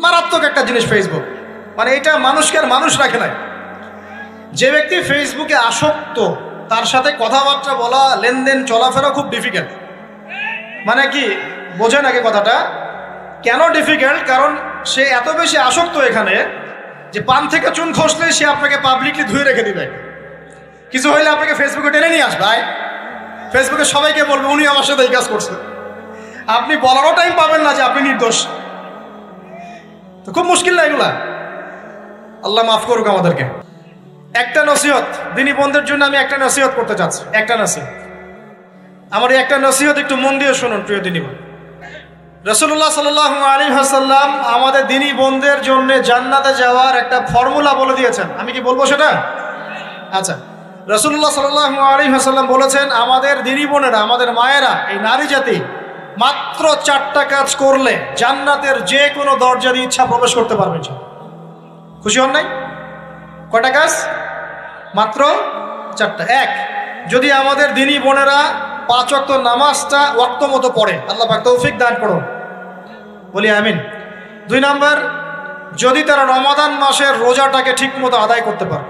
মারাত্মক একটা জিনিস ফেসবুক, মানে এটা মানুষকে আর মানুষ রাখে নাই। যে ব্যক্তি ফেসবুকে আসক্ত তার সাথে কথাবার্তা বলা, লেনদেন, চলাফেরা খুব ডিফিকাল্ট। মানে কি বোঝেন আগে কথাটা? কেন ডিফিকাল্ট? কারণ সে এত বেশি আসক্ত এখানে যে পান থেকে চুন খসলে সে আপনাকে পাবলিকলি ধুয়ে রেখে দিবে। কিছু হইলে আপনাকে ফেসবুকে টেনে নিয়ে আসবে, ফেসবুকে সবাইকে বলবে উনি আমার সাথে এই কাজ করছে। আপনি বলারও টাইম পাবেন না যে আপনি নির্দোষ। তো খুব মুশকিল না এগুলা, আল্লাহ মাফ করুক আমাদেরকে। একটা নসিহত দিনী বন্ধুদের জন্য আমি একটা নসিহত করতে চাচ্ছি, একটা নসিহত। আমার এই একটা নসিহত একটু মন দিয়ে শুনুন প্রিয় দিনী বোন। রাসূলুল্লাহ সাল্লাল্লাহু আলাইহি ওয়াসাল্লাম আমাদের দিনী বোনদের জন্য জান্নাতে যাওয়ার একটা ফর্মুলা বলে দিয়েছেন। আমি কি বলবো সেটা? আচ্ছা, রাসূলুল্লাহ সাল্লাল্লাহু আলাইহি ওয়াসাল্লাম বলেছেন আমাদের দিনী বোনেরা, আমাদের মায়েরা, এই নারী জাতি মাত্র 4টা কাজ করলে জান্নাতের যে কোনো দরজা দিয়ে ইচ্ছা প্রবেশ করতে পারবে। খুশি হন নাই? কয়টা কাজ? মাত্র 4টা। এক, যদি আমাদের দিনী বোনেরা 5 ওয়াক্ত নামাজটা ওয়াক্ত মতো পড়ে, আল্লাহ পাক তৌফিক দান করুন, বলি আমিন। 2 নাম্বার, যদি তারা রমাদান মাসের রোজাটাকে ঠিক মতো আদায় করতে পারে।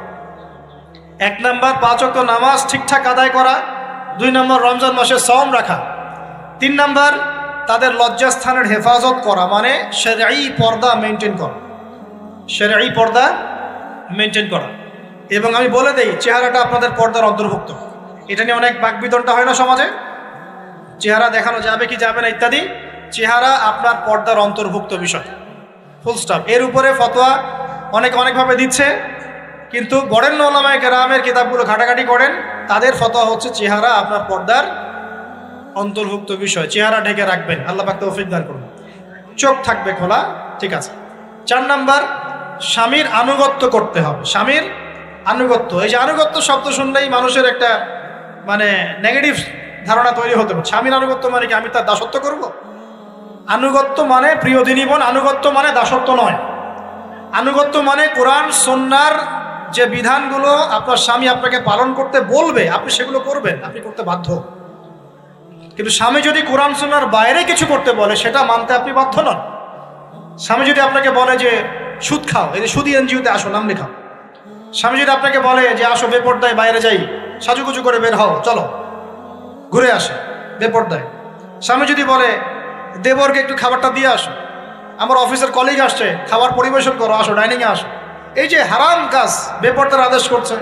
1 নাম্বার 5 ওয়াক্ত নামাজ ঠিকঠাক আদায় করা, 2 নাম্বার রমজান মাসে সওম রাখা, 3 নাম্বার তাদের লজ্জাস্থানের হেফাজত করা, মানে শরঈ পর্দা মেনটেন করা, শরঈ পর্দা মেনটেন করা। এবং আমি বলে দেই, চেহারাটা আপনাদের পর্দার অন্তর্ভুক্ত। এটা নিয়ে অনেক বাকবিতণ্ডা হয় না সমাজে, চেহারা দেখানো যাবে কি যাবে না ইত্যাদি। চেহারা আপনার পর্দার অন্তর্ভুক্ত বিষয়, ফুল স্টপ। এর উপরে ফতোয়া অনেকভাবে দিচ্ছে, কিন্তু বরেণ্য উলামায়ে কেরামের কিতাবগুলো ঘাটাঘাটি করেন, তাদের ফতোয়া হচ্ছে চেহারা আপনার পর্দার অন্তর্ভুক্ত বিষয়, চেহারা ঢেকে রাখবেন, আল্লাহ পাক তৌফিক দান করুন। চোখ থাকবে খোলা, ঠিক আছে। 4 নাম্বার, স্বামীর আনুগত্য করতে হবে। স্বামীর আনুগত্য, এই যে আনুগত্য শব্দ শুনলেই মানুষের একটা মানে নেগেটিভ ধারণা তৈরি হতে পারে। স্বামীর আনুগত্য মানে কি আমি তার দাসত্ব করব? আনুগত্য মানে, প্রিয় দিনী বোন, আনুগত্য মানে দাসত্ব নয়। আনুগত্য মানে কোরআন সুন্নাহর যে বিধানগুলো আপনার স্বামী আপনাকে পালন করতে বলবে, আপনি সেগুলো করবেন, আপনি করতে বাধ্য। কিন্তু স্বামী যদি কোরআন সুন্নাহর বাইরে কিছু করতে বলে, সেটা মানতে আপনি বাধ্য নন। স্বামী যদি আপনাকে বলে যে সুদ খাও, এই যে সুদি এনজিওতে আসো, নাম লেখাও। স্বামী যদি আপনাকে বলে যে আসো বেপর্দায় বাইরে যাই, সাজুগুজু করে বের হও, চলো ঘুরে আসে বেপর্দায়। স্বামী যদি বলে দেবরকে একটু খাবারটা দিয়ে আসো, আমার অফিসের কলিগ আসছে, খাবার পরিবেশন করো, আসো ডাইনিংয়ে আসো। এই যে হারাম কাজ, বেপর্দার আদেশ করছে,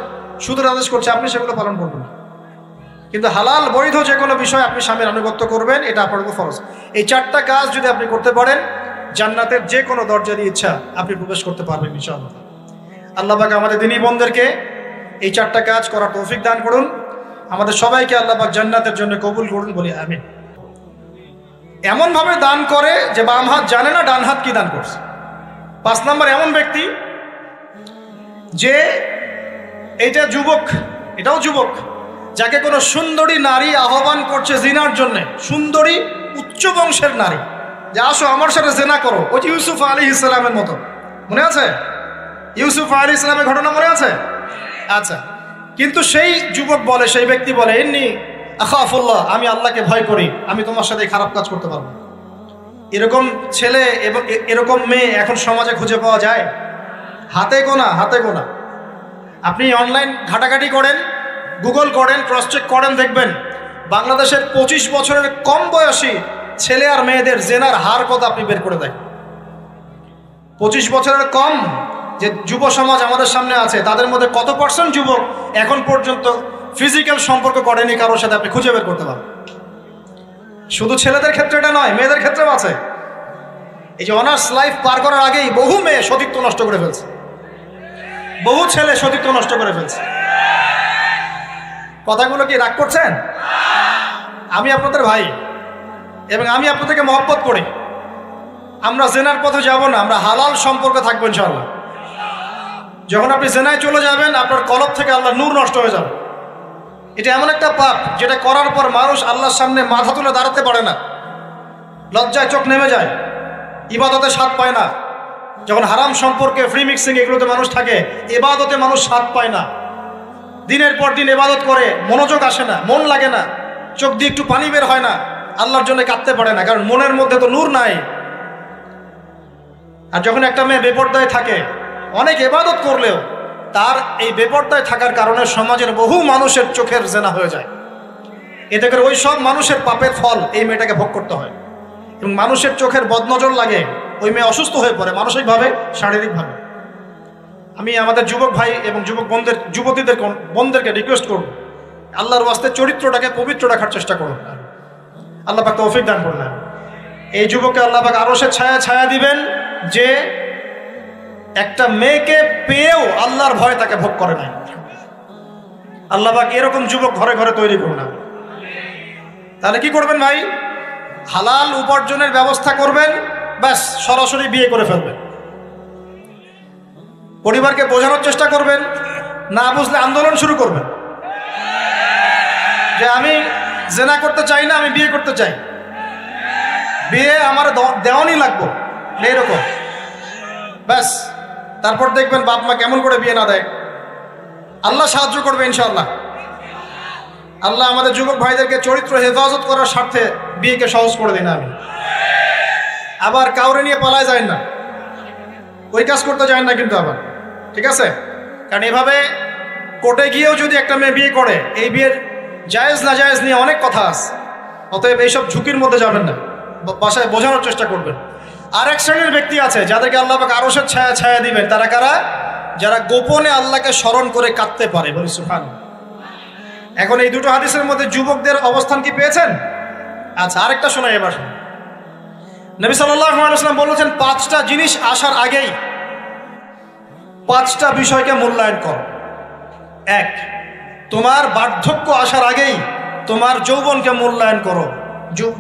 সুদের আদেশ করছে, আপনি সেগুলো পালন করবেন। কিন্তু হালাল বৈধ যে কোনো বিষয় আপনি স্বামীর আনুগত্য করবেন, এটা আপনার উপর ফরজ। এই 4টা কাজ যদি আপনি করতে পারেন, জান্নাতের যে কোনো দরজা দিয়ে ইচ্ছা আপনি প্রবেশ করতে পারবেন ইনশাআল্লাহ। আল্লাহ পাক আমাদের দিনী বোনদেরকে এই 4টা কাজ করার তৌফিক দান করুন। আমাদের সবাইকে আল্লাহ পাক জান্নাতের জন্য কবুল করুন, বলি আমিন। এমনভাবে দান করে যে বাম হাত জানে না ডান হাত কি দান করছে। 5 নাম্বার, এমন ব্যক্তি যে এইটা যুবক, এটাও যুবক, যাকে কোনো সুন্দরী নারী আহ্বান করছে জিনার জন্য, সুন্দরী উচ্চ বংশের নারী, যে আসো আমার সাথে জেনা করো। ওই যে ইউসুফ আলাইহিস সালামের মতো, মনে আছে? ইউসুফ আলাইহিস সালামের ঘটনা মনে আছে? আচ্ছা, কিন্তু সেই যুবক বলে, সেই ব্যক্তি বলে ইন্নী আখাফুল্লাহ, আমি আল্লাহকে ভয় করি, আমি তোমার সাথে খারাপ কাজ করতে পারবো। এরকম ছেলে এবং এরকম মেয়ে এখন সমাজে খুঁজে পাওয়া যায়? হাতে গোনা, হাতে গোনা। আপনি অনলাইন ঘাটাঘাটি করেন, গুগল করেন, ক্রস চেক করেন, দেখবেন বাংলাদেশের 25 বছরের কম বয়সী ছেলে আর মেয়েদের জেনার হার কত আপনি বের করে দেন। 25 বছরের কম যে যুব সমাজ আমাদের সামনে আছে, তাদের মধ্যে কত % যুবক এখন পর্যন্ত ফিজিক্যাল সম্পর্ক করেনি কারোর সাথে, আপনি খুঁজে বের করতে পারেন। শুধু ছেলেদের ক্ষেত্রে এটা নয়, মেয়েদের ক্ষেত্রেও আছে। এই যে অনার্স লাইফ পার করার আগেই বহু মেয়ে সতীত্ব নষ্ট করে ফেলছে, বহু ছেলে সতীত্ব নষ্ট করে ফেলছে। কথাগুলো কি রাগ করছেন? আমি আপনাদের ভাই এবং আমি আপনাদেরকে মহব্বত করি। আমরা জেনার পথে যাব না, আমরা হালাল সম্পর্ক থাকবো ইনশাআল্লাহ। যখন আপনি জেনায় চলে যাবেন, আপনার কলব থেকে আল্লাহ নূর নষ্ট হয়ে যাবে। এটা এমন একটা পাপ যেটা করার পর মানুষ আল্লাহর সামনে মাথা তুলে দাঁড়াতে পারে না, লজ্জায় চোখ নেমে যায়, ইবাদতে স্বাদ পায় না। যখন হারাম সম্পর্কে, ফ্রি মিক্সিং, এগুলোতে মানুষ থাকে, ইবাদতে মানুষ স্বাদ পায় না। দিনের পর দিন ইবাদত করে, মনোযোগ আসে না, মন লাগে না, চোখ দিয়ে একটু পানি বের হয় না, আল্লাহর জন্য কাঁদতে পারে না, কারণ মনের মধ্যে তো নূর নাই। আর যখন একটা মেয়ে বেপর্দায় থাকে, অনেক ইবাদত করলেও তার এই বেপর্দায় থাকার কারণে সমাজের বহু মানুষের চোখের জেনা হয়ে যায়। এতে করে ওই সব মানুষের পাপের ফল এই মেয়েটাকে ভোগ করতে হয়, এবং মানুষের চোখের বদনজর লাগে, ওই মেয়ে অসুস্থ হয়ে পড়ে মানসিকভাবে, শারীরিকভাবে। আমি আমাদের যুবক ভাই এবং যুবতীদের বোনদেরকে রিকোয়েস্ট করব, আল্লাহর ওয়াস্তে চরিত্রটাকে পবিত্র রাখার চেষ্টা করুন। আল্লাহ পাক তৌফিক দান করুন। এই যুবককে আল্লাহ পাক আরশের ছায়া দিবেন, যে একটা মেয়েকে পেয়েও আল্লাহর ভয় তাকে ভোগ করে নাই। আল্লাহ পাক এরকম যুবক ঘরে ঘরে তৈরি করুন না। তাহলে কি করবেন ভাই? হালাল উপার্জনের ব্যবস্থা করবেন, ব্যাস সরাসরি বিয়ে করে ফেলবেন। পরিবারকে বোঝানোর চেষ্টা করবেন, না বুঝলে আন্দোলন শুরু করবেন যে আমি জেনা করতে চাই না, আমি বিয়ে করতে চাই, বিয়ে আমার দেওয়ানি লাগবো, এইরকম। ব্যাস তারপর দেখবেন বাপ মা কেমন করে বিয়ে না দেয়। আল্লাহ সাহায্য করবে ইনশাআল্লাহ। আল্লাহ আমাদের যুবক ভাইদেরকে চরিত্র হেফাজত করার স্বার্থে বিয়েকে সহজ করে দিন। আমি আবার কাউরে নিয়ে পালায় যায় না, ওই কাজ করতে যায় না কিন্তু আবার, ঠিক আছে? কারণ এভাবে কোর্টে গিয়েও যদি একটা মেয়ে বিয়ে করে, এই বিয়ের জায়েজ না জায়েজ নিয়ে অনেক কথা আছে। অতএব এইসব ঝুঁকির মধ্যে যাবেন না, বাসায় বোঝানোর চেষ্টা করবেন। আর এক শ্রেণীর ব্যক্তি আছে যাদেরকে আল্লাহ পাক আরশের ছায়া দিবেন। তারা কারা? যারা গোপনে আল্লাহকে স্মরণ করে কাঁদতে পারে। বলি সুবহানাল্লাহ। এখন এই দুটো হাদিসের মধ্যে যুবকদের অবস্থান কি পেয়েছেন? আচ্ছা, আরেকটা শোনাই এবার। নবী সাল্লাল্লাহু আলাইহি ওয়াসাল্লাম বলেছেন, 5টা জিনিস আসার আগেই 5টা বিষয়কে মূল্যায়ন করো। 1, তোমার বার্ধক্য আসার আগেই তোমার যৌবনকে মূল্যায়ন করো।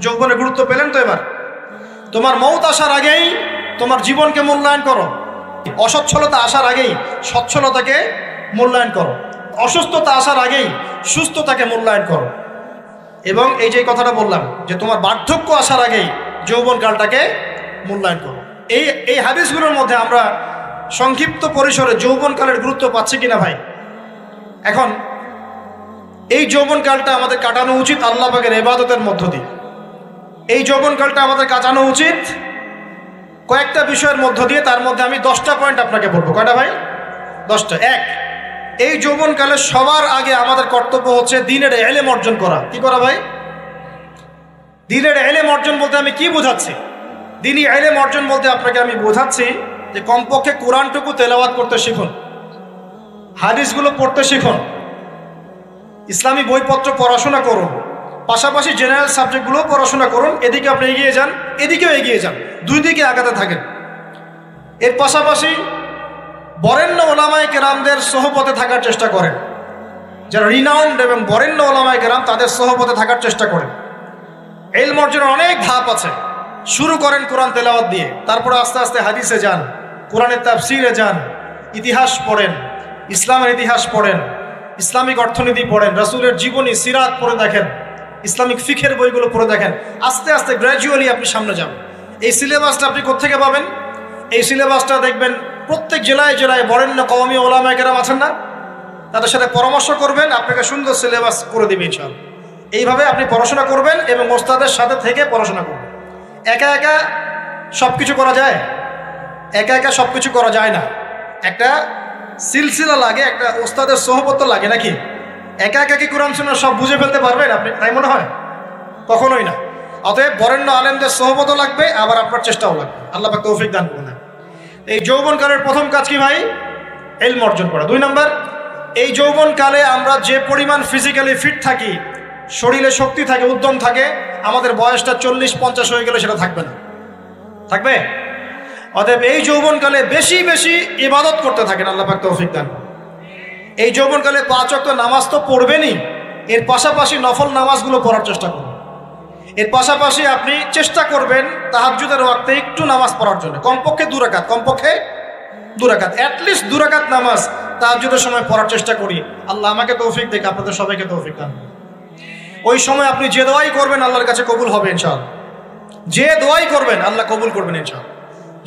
যৌবনের গুরুত্ব পেলেন তো এবার? তোমার মৌত আসার আগেই তোমার জীবনকে মূল্যায়ন করো। অসচ্ছলতা আসার আগেই সচ্ছলতাকে মূল্যায়ন করো। অসুস্থতা আসার আগেই সুস্থতাকে মূল্যায়ন করো। এবং এই যে কথাটা বললাম যে তোমার বার্ধক্য আসার আগেই যৌবনকালটাকে মূল্যায়ন করো। এই হাদিসগুলোর মধ্যে আমরা সংক্ষিপ্ত পরিসরে যৌবনকালের গুরুত্ব পাচ্ছি কিনা ভাই? এখন এই যৌবনকালটা আমাদের কাটানো উচিত আল্লাহ পাকের ইবাদতের মধ্য দিয়ে। এই যৌবনকালটা আমাদের কাটানো উচিত কয়েকটা বিষয়ের মধ্য দিয়ে। তার মধ্যে আমি 10টা পয়েন্ট আপনাকে বলবো। কয়টা ভাই? 10টা। 1, এই যৌবনকালে সবার আগে আমাদের কর্তব্য হচ্ছে দ্বীনের ইলম অর্জন করা। কি করা ভাই? দ্বীনের ইলম অর্জন বলতে আমি কি বোঝাচ্ছি? দ্বীনি ইলম অর্জন বলতে আপনাকে আমি বোঝাচ্ছি যে কমপক্ষে কোরআনটুকু তেলাওয়াত করতে শিখুন, হাদিসগুলো পড়তে শিখুন, ইসলামী বইপত্র পড়াশোনা করুন, পাশাপাশি জেনারেল সাবজেক্টগুলো পড়াশোনা করুন। এদিকে আপনি এগিয়ে যান, এদিকেও এগিয়ে যান, দুই দিকে আগাতে থাকেন। এর পাশাপাশি বরেণ্য ওলামায়ে কেরামদের সোহবতে থাকার চেষ্টা করেন। যারা রিনাউন্ড এবং বরেণ্য ওলামায়ে কেরাম, তাদের সোহবতে থাকার চেষ্টা করেন। ইলম অর্জনের অনেক ধাপ আছে। শুরু করেন কোরআন তেলাওয়াত দিয়ে, তারপরে আস্তে আস্তে হাদিসে যান, কোরআনের তাফসিরে যান, ইতিহাস পড়েন, ইসলামের ইতিহাস পড়েন, ইসলামিক অর্থনীতি পড়েন, রাসূলের জীবনী সিরাত পড়ে দেখেন, ইসলামিক ফিখের বইগুলো পড়ে দেখেন। আস্তে আস্তে গ্র্যাজুয়ালি আপনি সামনে যান। এই সিলেবাসটা আপনি কোত্থেকে পাবেন? এই সিলেবাসটা দেখবেন প্রত্যেক জেলায় জেলায় বরেণ্য কওমি ওলামায়ে কেরাম আছেন না, তাদের সাথে পরামর্শ করবেন, আপনাকে সুন্দর সিলেবাস করে দেবে ইনশাআল্লাহ। এইভাবে আপনি পড়াশোনা করবেন এবং ওস্তাদের সাথে থেকে পড়াশোনা করবেন। একা একা সব কিছু করা যায়? একা একা সব কিছু করা যায় না। একটা সিলসিলা লাগে, একটা ওস্তাদের সোহবত লাগে নাকি? একা একা কি কোরআন সুন্নাহ সব বুঝে ফেলতে পারবেন আপনি? তাই মনে হয়? কখনোই না। অতএব বরেণ্য আলেমদের সোহবতও লাগবে, আবার আপনার চেষ্টাও লাগবে। আল্লাহ পাক তৌফিক দান করুন। এই যৌবনকালের প্রথম কাজ কি ভাই? ইলম অর্জন করা। 2 নম্বর, এই যৌবনকালে আমরা যে পরিমাণ ফিজিক্যালি ফিট থাকি, শরীরে শক্তি থাকে, উদ্যম থাকে, আমাদের বয়সটা 40-50 হয়ে গেলে সেটা থাকবে না। থাকবে? অতএব এই যৌবনকালে বেশি বেশি ইবাদত করতে থাকেন। আল্লাহ পাক তৌফিক দান। এই যৌবনকালে 5 ওয়াক্ত নামাজ তো পড়বেনই, এর পাশাপাশি নফল নামাজগুলো পড়ার চেষ্টা করুন। এর পাশাপাশি আপনি চেষ্টা করবেন তাহাজ্জুদের ওয়াক্তে একটু নামাজ পড়ার জন্য, কমপক্ষে 2 রাকাত, কমপক্ষে 2 রাকাত, অ্যাটলিস্ট 2 রাকাত নামাজ তাহাজ্জুদের সময় পড়ার চেষ্টা করি। আল্লাহ আমাকে তৌফিক দেখ, আপনাদের সবাইকে তৌফিক দান। ওই সময় আপনি যে দোয়াই করবেন আল্লাহর কাছে কবুল হবে ইনশাআল্লাহ। যে দোয়াই করবেন আল্লাহ কবুল করবেন ইনশাআল্লাহ।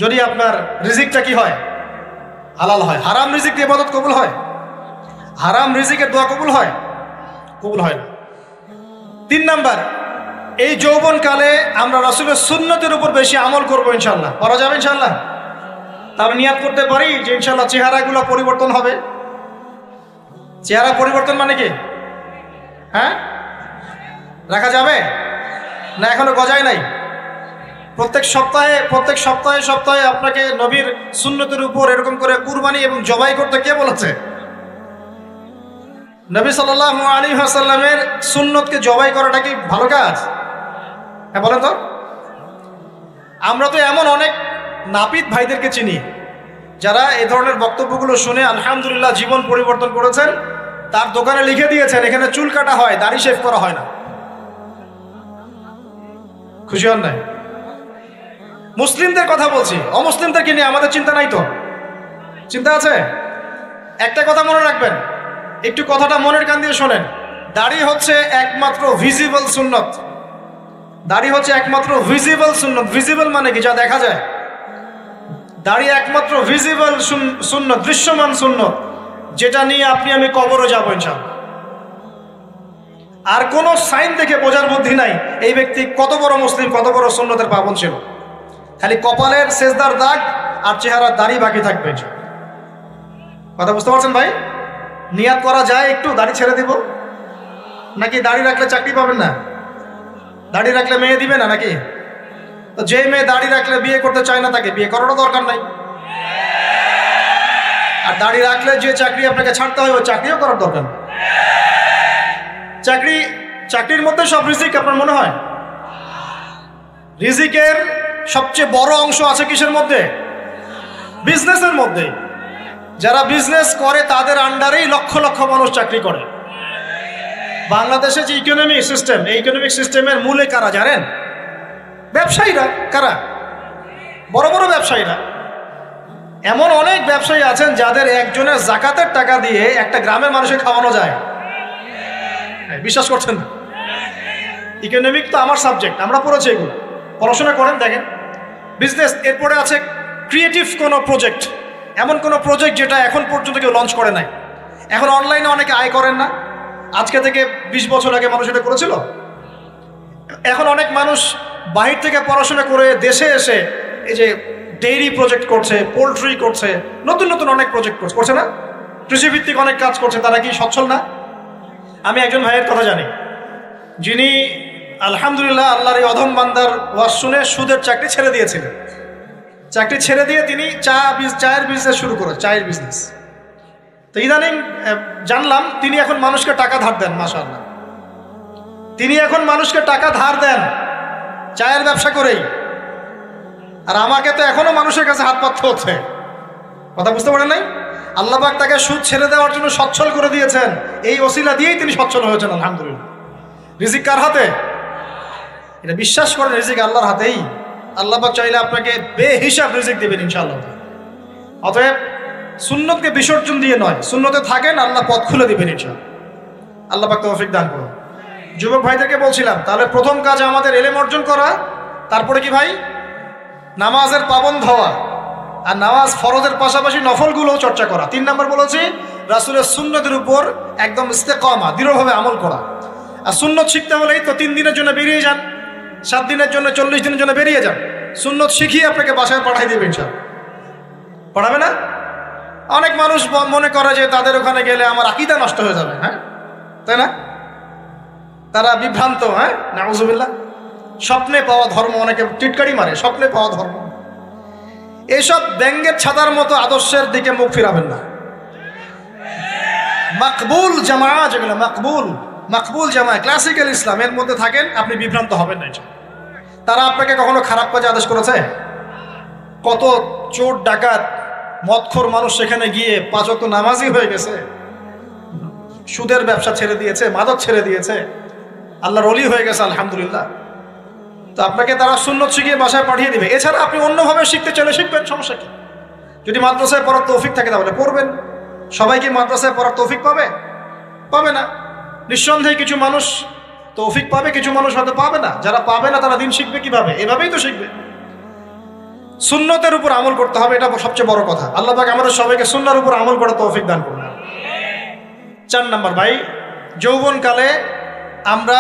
যদি আপনার রিজিকটা কি হয়? হালাল হয়। হারাম রিজিক দিয়ে ইবাদত কবুল হয়? হারাম রিজিকের দোয়া কবুল হয়? কবুল হয় না। 3 নাম্বার, এই যৌবনকালে আমরা রাসূলের সুন্নতের উপর বেশি আমল করবো ইনশাআল্লাহ। করা যাবে ইনশাআল্লাহ? তাহলে নিয়াত করতে পারি যে ইনশাল্লাহ চেহারাগুলো পরিবর্তন হবে। চেহারা পরিবর্তন মানে কি? হ্যাঁ, রাখা যাবে না? এখনো গজায় নাই। প্রত্যেক সপ্তাহে আপনাকে নবীর সুন্নতের উপর এরকম করে কুরবানি এবং জবাই করতে কে বলেছে? নবী সাল্লাল্লাহু আলাইহি ওয়াসাল্লামের সুন্নতকে জবাই করাটা কি ভালো কাজ? হ্যাঁ বলেন তো। আমরা তো এমন অনেক নাপিত ভাইদেরকে চিনি যারা এই ধরনের বক্তব্যগুলো শুনে আলহামদুলিল্লাহ জীবন পরিবর্তন করেছেন। তার দোকানে লিখে দিয়েছেন এখানে চুল কাটা হয়, দাড়ি শেভ করা হয় না। খুশি হন নাই? মুসলিমদের কথা বলছি, অমুসলিমদেরকে নিয়ে আমাদের চিন্তা নাই তো? চিন্তা আছে। একটা কথা মনে রাখবেন, একটু কথাটা মনের কান দিয়ে শোনেন। দাড়ি হচ্ছে একমাত্র ভিজিবল সুন্নত। দাড়ি হচ্ছে একমাত্র ভিজিবল সুন্নত। ভিজিবল মানে কি? যা দেখা যায়। দাড়ি একমাত্র ভিজিবল সুন্নত, দৃশ্যমান সুন্নত, যেটা নিয়ে আপনি আমি কবরে যাবো ইনশাআল্লাহ। আর কোন সাইন দেখে বোঝার বুদ্ধি নাই এই ব্যক্তি কত বড় মুসলিম, কত বড় সুন্নতের পাবন ছিল। খালি কপালের সেজদার দাগ আর চেহারার দাড়ি বাকি থাকবে। কথা বুঝতে পারছেন ভাই? নিয়াত করা যায় একটু দাড়ি ছেড়ে দিব, নাকি দাড়ি রাখলে চাকরি পাবেন না? দাড়ি রাখলে মেয়ে দিবে না নাকি? তো যে মেয়ে দাড়ি রাখলে বিয়ে করতে চায় না তাকে বিয়ে করারও দরকার নাই। আর দাড়ি রাখলে যে চাকরি আপনাকে ছাড়তে হয় ওই চাকরিও করার দরকার নেই। চাকরির মধ্যে সব রিজিক আপনার মনে হয়? রিজিকের সবচেয়ে বড় অংশ আছে কিসের মধ্যে? বিজনেসের মধ্যে। যারা বিজনেস করে তাদের আন্ডারেই লক্ষ লক্ষ মানুষ চাকরি করে। বাংলাদেশে যে ইকোনমিক সিস্টেম, এই ইকোনমিক সিস্টেমের মূলে কারা জানেন? ব্যবসায়ীরা। কারা? বড় বড় ব্যবসায়ীরা। এমন অনেক ব্যবসায়ী আছেন যাদের একজনের জাকাতের টাকা দিয়ে একটা গ্রামের মানুষকে খাওয়ানো যায়। বিশ্বাস করছেন না? ইকোনমিক তো আমার সাবজেক্ট, আমরা পড়েছি এগুলো, পড়াশোনা করেন দেখেন। বিজনেস, এরপরে আছে ক্রিয়েটিভ কোনো প্রজেক্ট, এমন কোনো প্রজেক্ট যেটা এখন পর্যন্ত কেউ লঞ্চ করে নাই। এখন অনলাইনে অনেকে আয় করেন না, আজকে থেকে 20 বছর আগে মানুষ এটা করেছিল। এখন অনেক মানুষ বাহির থেকে পড়াশোনা করে দেশে এসে এই যে ডেইরি প্রজেক্ট করছে, পোলট্রি করছে, নতুন নতুন অনেক প্রজেক্ট করছে না? কৃষিভিত্তিক অনেক কাজ করছে। তারা কি সচ্ছল না? আমি একজন ভাইয়ের কথা জানি যিনি আলহামদুলিল্লাহ আল্লাহর এই অধম বান্দার ওয়াজ শুনে সুদের চাকরি ছেড়ে দিয়েছিলেন। চাকরি ছেড়ে দিয়ে তিনি চায়ের বিজনেস শুরু করেন, চায়ের বিজনেস। তো ইদানিং জানলাম তিনি এখন মানুষকে টাকা ধার দেন। মাশাআল্লাহ, তিনি এখন মানুষকে টাকা ধার দেন চায়ের ব্যবসা করেই। আর আমাকে তো এখনো মানুষের কাছে হাত পাততে হচ্ছে। কথা বুঝতে পারেন নাই? আল্লাহ পাক তাকে সুদ ছেড়ে দেওয়ার জন্য সচ্ছল করে দিয়েছেন। এই ওসিলা দিয়েই তিনি সচ্ছল হয়েছেন আলহামদুলিল্লাহ। রিজিক কার হাতে? এটা বিশ্বাস করেন, রিজিক আল্লাহর হাতেই। আল্লাহ পাক চাইলে আপনাকে বেহিসাব রিজিক দেবেন ইনশাআল্লাহ। অতএব সুন্নতকে বিসর্জন দিয়ে নয়, সুন্নতে থাকেন, আল্লাহ পথ খুলে দিবেন ইনশাআল্লাহ। আল্লাহ পাক তৌফিক দান করুন। যুবক ভাইদেরকে বলছিলাম, তাহলে প্রথম কাজ আমাদের ইলম অর্জন করা, তারপরে কি ভাই? নামাজের পাবন্দ হওয়া, আর নামাজ ফরজের পাশাপাশি নফলগুলোও চর্চা করা। 3 নম্বর বলেছি রাসূলের সুন্নতের উপর একদম ইস্তেকামা, দৃঢ়ভাবে আমল করা। আর সুন্নত শিখতে হলেই তো 3 দিনের জন্য বেরিয়ে যান, 7 দিনের জন্য, 40 দিনের জন্য বেরিয়ে যান। সুন্নত শিখিয়ে আপনাকে বাসায় পাঠাই দেবে ইনশাআল্লাহ। পড়াবে না? অনেক মানুষ মনে করে যে তাদের ওখানে গেলে আমার আকীদা নষ্ট হয়ে যাবে। হ্যাঁ, তাই না? তারা বিভ্রান্ত। হ্যাঁ, নাউজুবিল্লাহ। স্বপ্নে পাওয়া ধর্ম, অনেকে টিটকারি মারে, স্বপ্নে পাওয়া ধর্ম। এইসব ব্যঙ্গের ছাতার মতো আদর্শের দিকে মুখ ফিরাবেন না। মাকবুল জামা, যেগুলো মাকবুল জামা, ক্লাসিক্যাল ইসলামের মধ্যে থাকেন, আপনি বিভ্রান্ত হবেন না। তারা আপনাকে কখনো খারাপ কাজে আদেশ করেছে? কত চোর ডাকাত মদখোর মানুষ সেখানে গিয়ে 5 ওয়াক্ত নামাজি হয়ে গেছে, সুদের ব্যবসা ছেড়ে দিয়েছে, মাদক ছেড়ে দিয়েছে, আল্লাহর ওলি হয়ে গেছে আলহামদুলিল্লাহ। তো আপনাকে তারা সুন্নত শিখিয়ে বাসায় পাঠিয়ে দিবে। এছাড়া আপনি অন্যভাবে শিখতে চলে শিখবেন, সমস্যা কি? যদি মাদ্রাসায় পড়ার তৌফিক থাকে তাহলে পড়বেন। সবাই কি মাদ্রাসায় পড়ার তৌফিক পাবে? পাবে না। নিঃসন্দেহে কিছু মানুষ তৌফিক পাবে, কিছু মানুষ হয়তো পাবে না। যারা পাবে না তারা দিন শিখবে কিভাবে? এভাবেই তো শিখবে। সুন্নতের উপর আমল করতে হবে, এটা সবচেয়ে বড় কথা। আল্লাহ পাক আমাদের সবাইকে সুন্নাহর উপর আমল করার তৌফিক দান করুন। 4 নম্বর ভাই, যৌবনকালে আমরা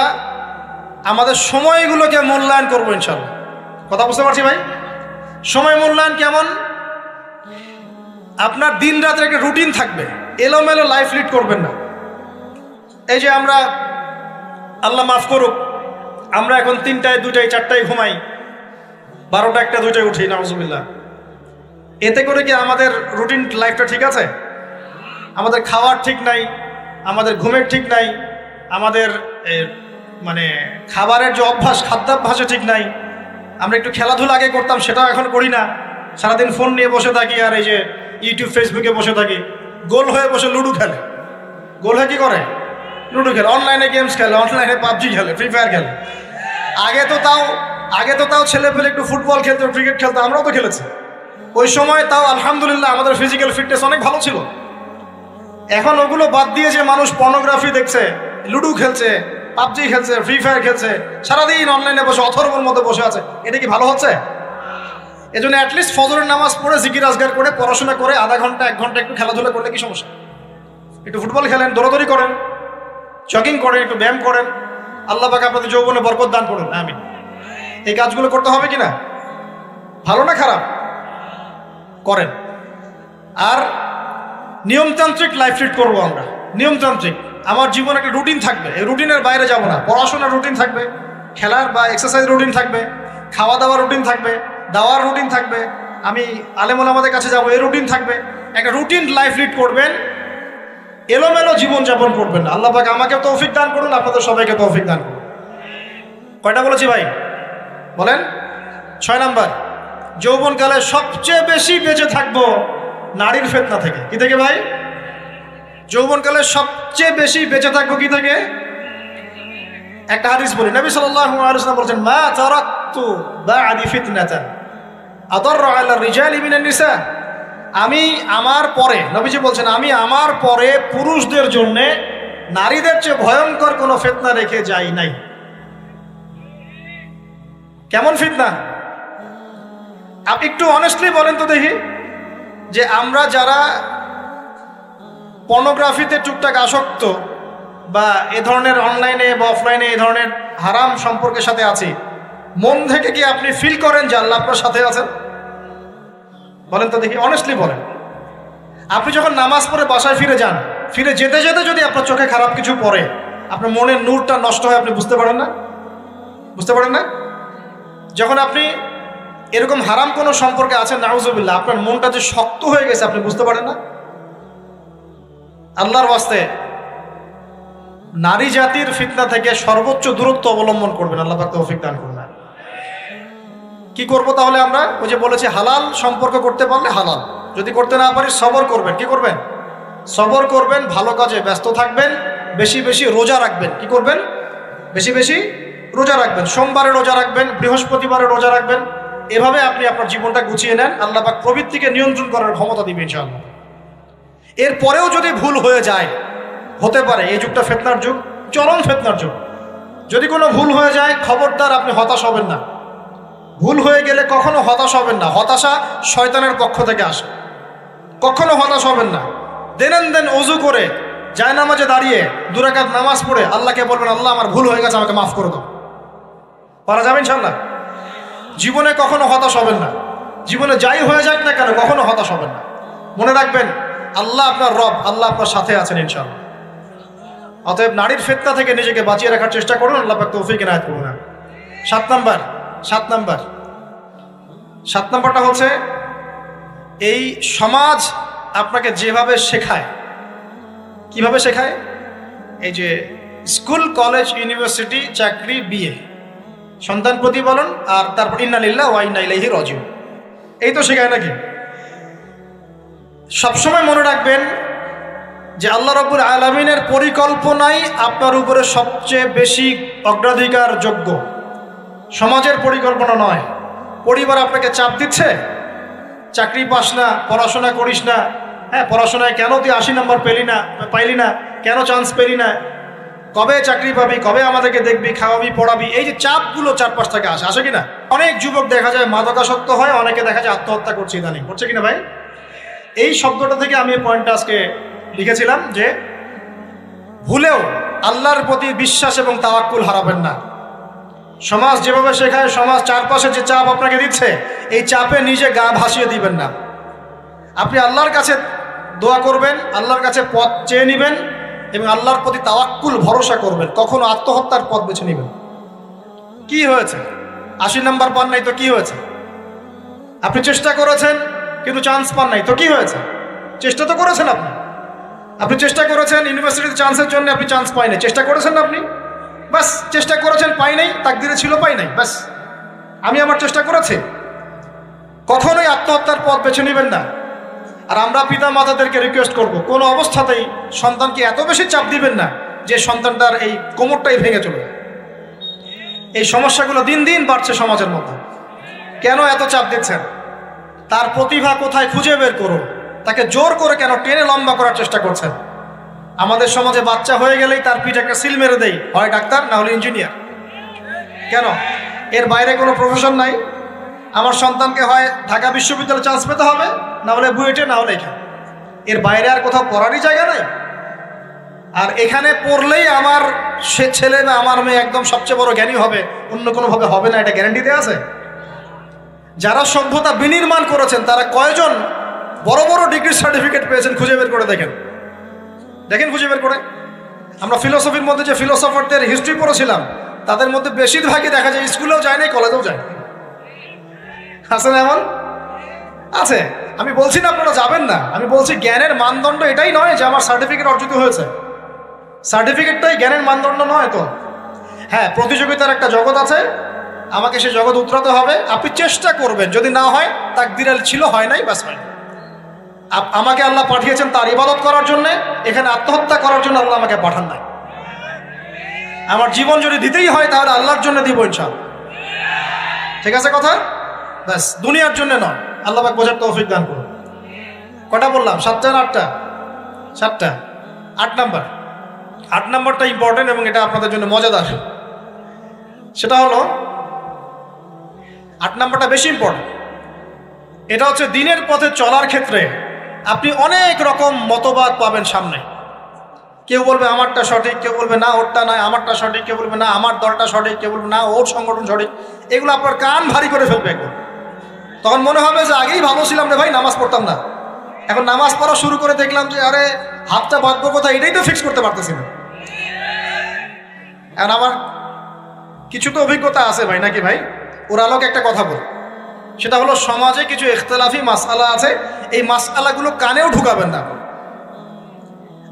আমাদের সময়গুলোকে মূল্যায়ন করবো ইনশাআল্লাহ। কথা বুঝতে পারছি ভাই? সময় মূল্যায়ন কেমন? আপনার দিন রাতের একটা রুটিন থাকবে, এলোমেলো লাইফ লিড করবেন না। এই যে আমরা, আল্লাহ মাফ করুক, আমরা এখন 3টায় 2টায় 4টায় ঘুমাই, 12টা 1টা 2টায় উঠি, নাউজুবিল্লাহ। এতে করে কি আমাদের রুটিন লাইফটা ঠিক আছে? আমাদের খাওয়ার ঠিক নাই, আমাদের ঘুমের ঠিক নাই, আমাদের মানে খাবারের যে অভ্যাস, খাদ্যাভ্যাসে ঠিক নাই। আমরা একটু খেলাধুলা আগে করতাম, সেটাও এখন করি না। সারাদিন ফোন নিয়ে বসে থাকি, আর এই যে ইউটিউব ফেসবুকে বসে থাকি। গোল হয়ে বসে লুডো খেলে, গোল হয়ে কি করে? লুডো খেলে, অনলাইনে গেমস খেলে, অনলাইনে পাবজি খেলে, ফ্রি ফায়ার খেলে। আগে তো তাও ছেলে পেলে একটু ফুটবল খেলতো, ক্রিকেট খেলতো, আমরাও তো খেলেছি। ওই সময় তাও আলহামদুলিল্লাহ আমাদের ফিজিক্যাল ফিটনেস অনেক ভালো ছিল। এখন ওগুলো বাদ দিয়ে যে মানুষ পর্নোগ্রাফি দেখছে, লুডো খেলছে, পাবজি খেলছে, ফ্রি ফায়ার খেলছে, সারাদিন অনলাইনে বসে অথর্বর মধ্যে বসে আছে, এটা কি ভালো হচ্ছে? এজন্য অ্যাটলিস্ট ফজরের নামাজ পড়ে জিকির আজগার করে পড়াশোনা করে আধা ঘন্টা 1 ঘন্টা একটু খেলাধুলা করলে কি সমস্যা? একটু ফুটবল খেলেন, দৌড়াদৌড়ি করেন, জগিং করেন, একটু ব্যায়াম করেন। আল্লাহ পাক আপনাদের যৌবনে বরকত দান করুন, আমিন। এই কাজগুলো করতে হবে কিনা? ভালো না খারাপ? করেন। আর নিয়মতান্ত্রিক লাইফ লিড করবো আমরা, নিয়মতান্ত্রিক। আমার জীবনে একটা রুটিন থাকবে, এই রুটিনের বাইরে যাব না। পড়াশোনার রুটিন থাকবে, খেলার বা এক্সারসাইজ রুটিন থাকবে, খাওয়া দাওয়ার রুটিন থাকবে, দাওয়ার রুটিন থাকবে, আমি আলেম ওলামাদের কাছে যাবো, এই রুটিন থাকবে। একটা রুটিন লাইফ লিড করবেন, এলোমেলো জীবনযাপন করবেন না। আল্লাহ পাক আমাকে তৌফিক দান করুন, আপনাদের সবাইকে তৌফিক দান করুন। কয়টা বলেছি ভাই? বলেন। 6 নাম্বার, যৌবনকালে সবচেয়ে বেশি বেঁচে থাকবো নারীর ফিতনা থেকে। কি থেকে ভাই? যৌবনকালে সবচেয়ে বেশি বেঁচে থাকবো কি থেকে? একটা হাদিস বলি, নবী সাল্লাল্লাহু আলাইহি ওয়াসাল্লাম বলেছেন, মা তারাকতু বা'দি ফিতনাতান আদাররু আলা রিজালি মিনান নিসা। আমি আমার পরে, নবীজি বলছেন, আমি আমার পরে পুরুষদের জন্য নারীদের চেয়ে ভয়ঙ্কর কোনো ফিতনা রেখে যাই নাই। কেমন ফিতনা? আপনি একটু অনেস্টলি বলেন তো দেখি, যে আমরা যারা পর্নোগ্রাফিতে টুকটাক আসক্ত বা এ ধরনের অনলাইনে বা অফলাইনে এ ধরনের হারাম সম্পর্কের সাথে আছি, মন থেকে কি আপনি ফিল করেন যে আল্লাহ আপনার সাথে আছেন? বলেন তো দেখি, অনেস্টলি বলেন। আপনি যখন নামাজ পড়ে বাসায় ফিরে যান, ফিরে যেতে যেতে যদি আপনার চোখে খারাপ কিছু পড়ে, আপনার মনের নূরটা নষ্ট হয়, আপনি বুঝতে পারেন না? বুঝতে পারেন না? যখন আপনি এরকম হারাম কোনো সম্পর্কে আছেন, নাউজুবিল্লাহ, আপনার মনটা যে শক্ত হয়ে গেছে, আপনি বুঝতে পারেন না? আল্লাহর ওয়াস্তে নারী জাতির ফিতনা থেকে সর্বোচ্চ দূরত্ব অবলম্বন করবেন। আল্লাহ পাক তৌফিক দান করুন। কি করব তাহলে আমরা? ওই যে বলেছি, হালাল সম্পর্ক করতে পারলে হালাল, যদি করতে না পারি সবর করবেন। কি করবেন? সবর করবেন, ভালো কাজে ব্যস্ত থাকবেন, বেশি বেশি রোজা রাখবেন। কি করবেন? বেশি বেশি রোজা রাখবেন। সোমবারে রোজা রাখবেন, বৃহস্পতিবারে রোজা রাখবেন। এভাবে আপনি আপনার জীবনটা গুছিয়ে নেন, আল্লাহ পাক প্রবৃত্তিকে নিয়ন্ত্রণ করার ক্ষমতা দিবেন ইনশাআল্লাহ। এরপরেও যদি ভুল হয়ে যায়, হতে পারে এই যুগটা ফিতনার যুগ, চরম ফিতনার যুগ। যদি কোনো ভুল হয়ে যায়, খবরদার আপনি হতাশ হবেন না। ভুল হয়ে গেলে কখনো হতাশ হবেন না। হতাশা শয়তানের পক্ষ থেকে আসে, কখনো হতাশ হবেন না। দেন ওযু করে জায়নামাজে দাঁড়িয়ে 2 রাকাত নামাজ পড়ে আল্লাহকে বলবেন, আল্লাহ আমার ভুল হয়ে গেছে, আমাকে মাফ করে দাও। পারা যাবে ইনশাআল্লাহ। জীবনে কখনো হতাশ হবেন না। জীবনে যাই হয়ে যাক না কেন, কখনো হতাশ হবেন না। মনে রাখবেন, আল্লাহ আপনার রব, আল্লাহ আপনার সাথে আছেন ইনশাআল্লাহ। অতএব নারীর ফিতনা থেকে নিজেকে বাঁচিয়ে রাখার চেষ্টা করুন, আল্লাহ পাক তৌফিক এনায়েত করুন। 7 নাম্বারটা হচ্ছে, এই সমাজ আপনাকে যেভাবে শেখায়, কিভাবে শেখায়? এই যে স্কুল, কলেজ, ইউনিভার্সিটি, চাকরি, বিয়ে, সন্তান প্রতিপালন, আর তারপর ইন্না লিল্লাহি ওয়া ইন্না ইলাইহি রাজিউন, এই তো শেখায় নাকি? সবসময় মনে রাখবেন যে আল্লাহ রাব্বুল আলামিনের পরিকল্পনাই আপনার উপরে সবচেয়ে বেশি অগ্রাধিকার যোগ্য, সমাজের পরিকল্পনা নয়। পরিবার আপনাকে চাপ দিচ্ছে, চাকরি পাস না, পড়াশোনা করিস না, হ্যাঁ পড়াশোনায় কেন তুই 80 নম্বর পাইলি না, কেন চান্স পেলি না, কবে চাকরি পাবি, কবে আমাদেরকে দেখবি, খাওয়াবি, পড়াবি, এই যে চাপগুলো চারপাশ থেকে আসে কিনা? অনেক যুবক দেখা যায় মাদকাসক্ত হয়, অনেকে দেখা যায় আত্মহত্যা করছে ইদানিং, করছে কিনা ভাই? এই শব্দটা থেকে আমি এই পয়েন্টটা আজকে লিখেছিলাম যে ভুলেও আল্লাহর প্রতি বিশ্বাস এবং তাওয়াক্কুল হারাবেন না। সমাজ যেভাবে শেখায়, সমাজ চারপাশে যে চাপ আপনাকে দিচ্ছে, এই চাপে নিজে গা ভাসিয়ে দিবেন না। আপনি আল্লাহর কাছে দোয়া করবেন, আল্লাহর কাছে পথ চেয়ে নেবেন এবং আল্লাহর প্রতি তাওয়াক্কুল ভরসা করবেন, কখনো আত্মহত্যার পথ বেছে নেবেন। কি হয়েছে? 80 নাম্বার পান নাই তো কি হয়েছে? আপনি চেষ্টা করেছেন কিন্তু চান্স পান নাই তো কি হয়েছে? চেষ্টা তো করেছেন আপনি চেষ্টা করেছেন ইউনিভার্সিটিতে চান্সের জন্য, আপনি চান্স পাই নাই, চেষ্টা করেছেন আপনি, বাস চেষ্টা করেছেন, পাই নাই, তাকদিরে ছিল পাই নাই, বাস। আমি আমার চেষ্টা করেছি। কখনোই আত্মহত্যার পথ বেছে নেবেন না। আর আমরা পিতা মাতাদেরকে রিকোয়েস্ট করব, কোনো অবস্থাতেই সন্তানকে এত বেশি চাপ দিবেন না যে সন্তানটার এই কোমরটাই ভেঙে চলবে। এই সমস্যাগুলো দিন দিন বাড়ছে সমাজের মধ্যে। কেন এত চাপ দিচ্ছেন? তার প্রতিভা কোথায় খুঁজে বের করুন। তাকে জোর করে কেন টেনে লম্বা করার চেষ্টা করছেন? আমাদের সমাজে বাচ্চা হয়ে গেলেই তার পিঠে একটা সিল মেরে দেয়, হয় ডাক্তার না হলে ইঞ্জিনিয়ার। কেন? এর বাইরে কোনো প্রফেশন নাই। আমার সন্তানকে হয় ঢাকা বিশ্ববিদ্যালয়ে চান্স পেতে হবে, না হলে বুয়েটে, না হলে এখানে। এর বাইরে আর কোথাও পড়ারই জায়গা নাই। আর এখানে পড়লেই আমার সে ছেলে বা আমার মেয়ে একদম সবচেয়ে বড় জ্ঞানী হবে, অন্য কোনোভাবে হবে না, এটা গ্যারান্টি দেওয়া আছে? যারা সভ্যতা বিনির্মাণ করেছেন তারা কয়জন বড় বড় ডিগ্রি সার্টিফিকেট পেয়েছেন খুঁজে বের করে দেখেন, খুঁজে বের করে। আমরা ফিলোসফির মধ্যে যে ফিলোসফারদের হিস্ট্রি পড়েছিলাম তাদের মধ্যে বেশিরভাগই দেখা যায় স্কুলেও যায় নাই, কলেজেও যায়। আছে না? এমন আছে। আমি বলছি না আপনারা যাবেন না, আমি বলছি জ্ঞানের মানদণ্ড এটাই নয় যে আমার সার্টিফিকেট অর্জিত হয়েছে। সার্টিফিকেটটাই জ্ঞানের মানদণ্ড নয় তো। হ্যাঁ, প্রতিযোগিতার একটা জগৎ আছে, আমাকে সে জগৎ উতরাতে হবে। আপনি চেষ্টা করবেন, যদি না হয় তাকদীরে ছিল, হয় নাই, বাস হয়। আমাকে আল্লাহ পাঠিয়েছেন তার ইবাদত করার জন্য, এখানে আত্মহত্যা করার জন্য আল্লাহ আমাকে পাঠান নাই। আমার জীবন যদি দিতেই হয় তাহলে আল্লাহর জন্য দিব ইনশাআল্লাহ। ঠিক আছে কথা? ব্যাস, দুনিয়ার জন্য নয়। আল্লাহ পাক বোঝার তৌফিক দান করুন। কটা বললাম? 7টা না 8টা? 7টা। 8 নাম্বারটা ইম্পর্টেন্ট এবং এটা আপনাদের জন্য মজাদার। সেটা হলো 8 নাম্বারটা বেশি ইম্পর্টেন্ট। এটা হচ্ছে দিনের পথে চলার ক্ষেত্রে আপনি অনেক রকম মতবাদ পাবেন সামনে। কেউ বলবে আমারটা সঠিক, কেউ বলবে না ওরটা নয়, আমারটা সঠিক, কেউ বলবে না আমার দলটা সঠিক, কেউ বলবে না ওর সংগঠন সঠিক। এগুলো আপনার কান ভারী করে ফেলবে একদম। তখন মনে হবে যে আগেই ভালো ছিলাম রে ভাই, নামাজ পড়তাম না। এখন নামাজ পড়া শুরু করে দেখলাম যে আরে হাতটা বাঁধবো কোথায়, এটাই তো ফিক্স করতে পারতেছি না। এখন আমার কিছু তো অভিজ্ঞতা আছে ভাই, নাকি ভাই? ওর আলোকে একটা কথা বল, সেটা হলো সমাজে কিছু ইখতিলাফি মাসআলা আছে, এই মাসআলাগুলো কানেও ঢুকাবেন না।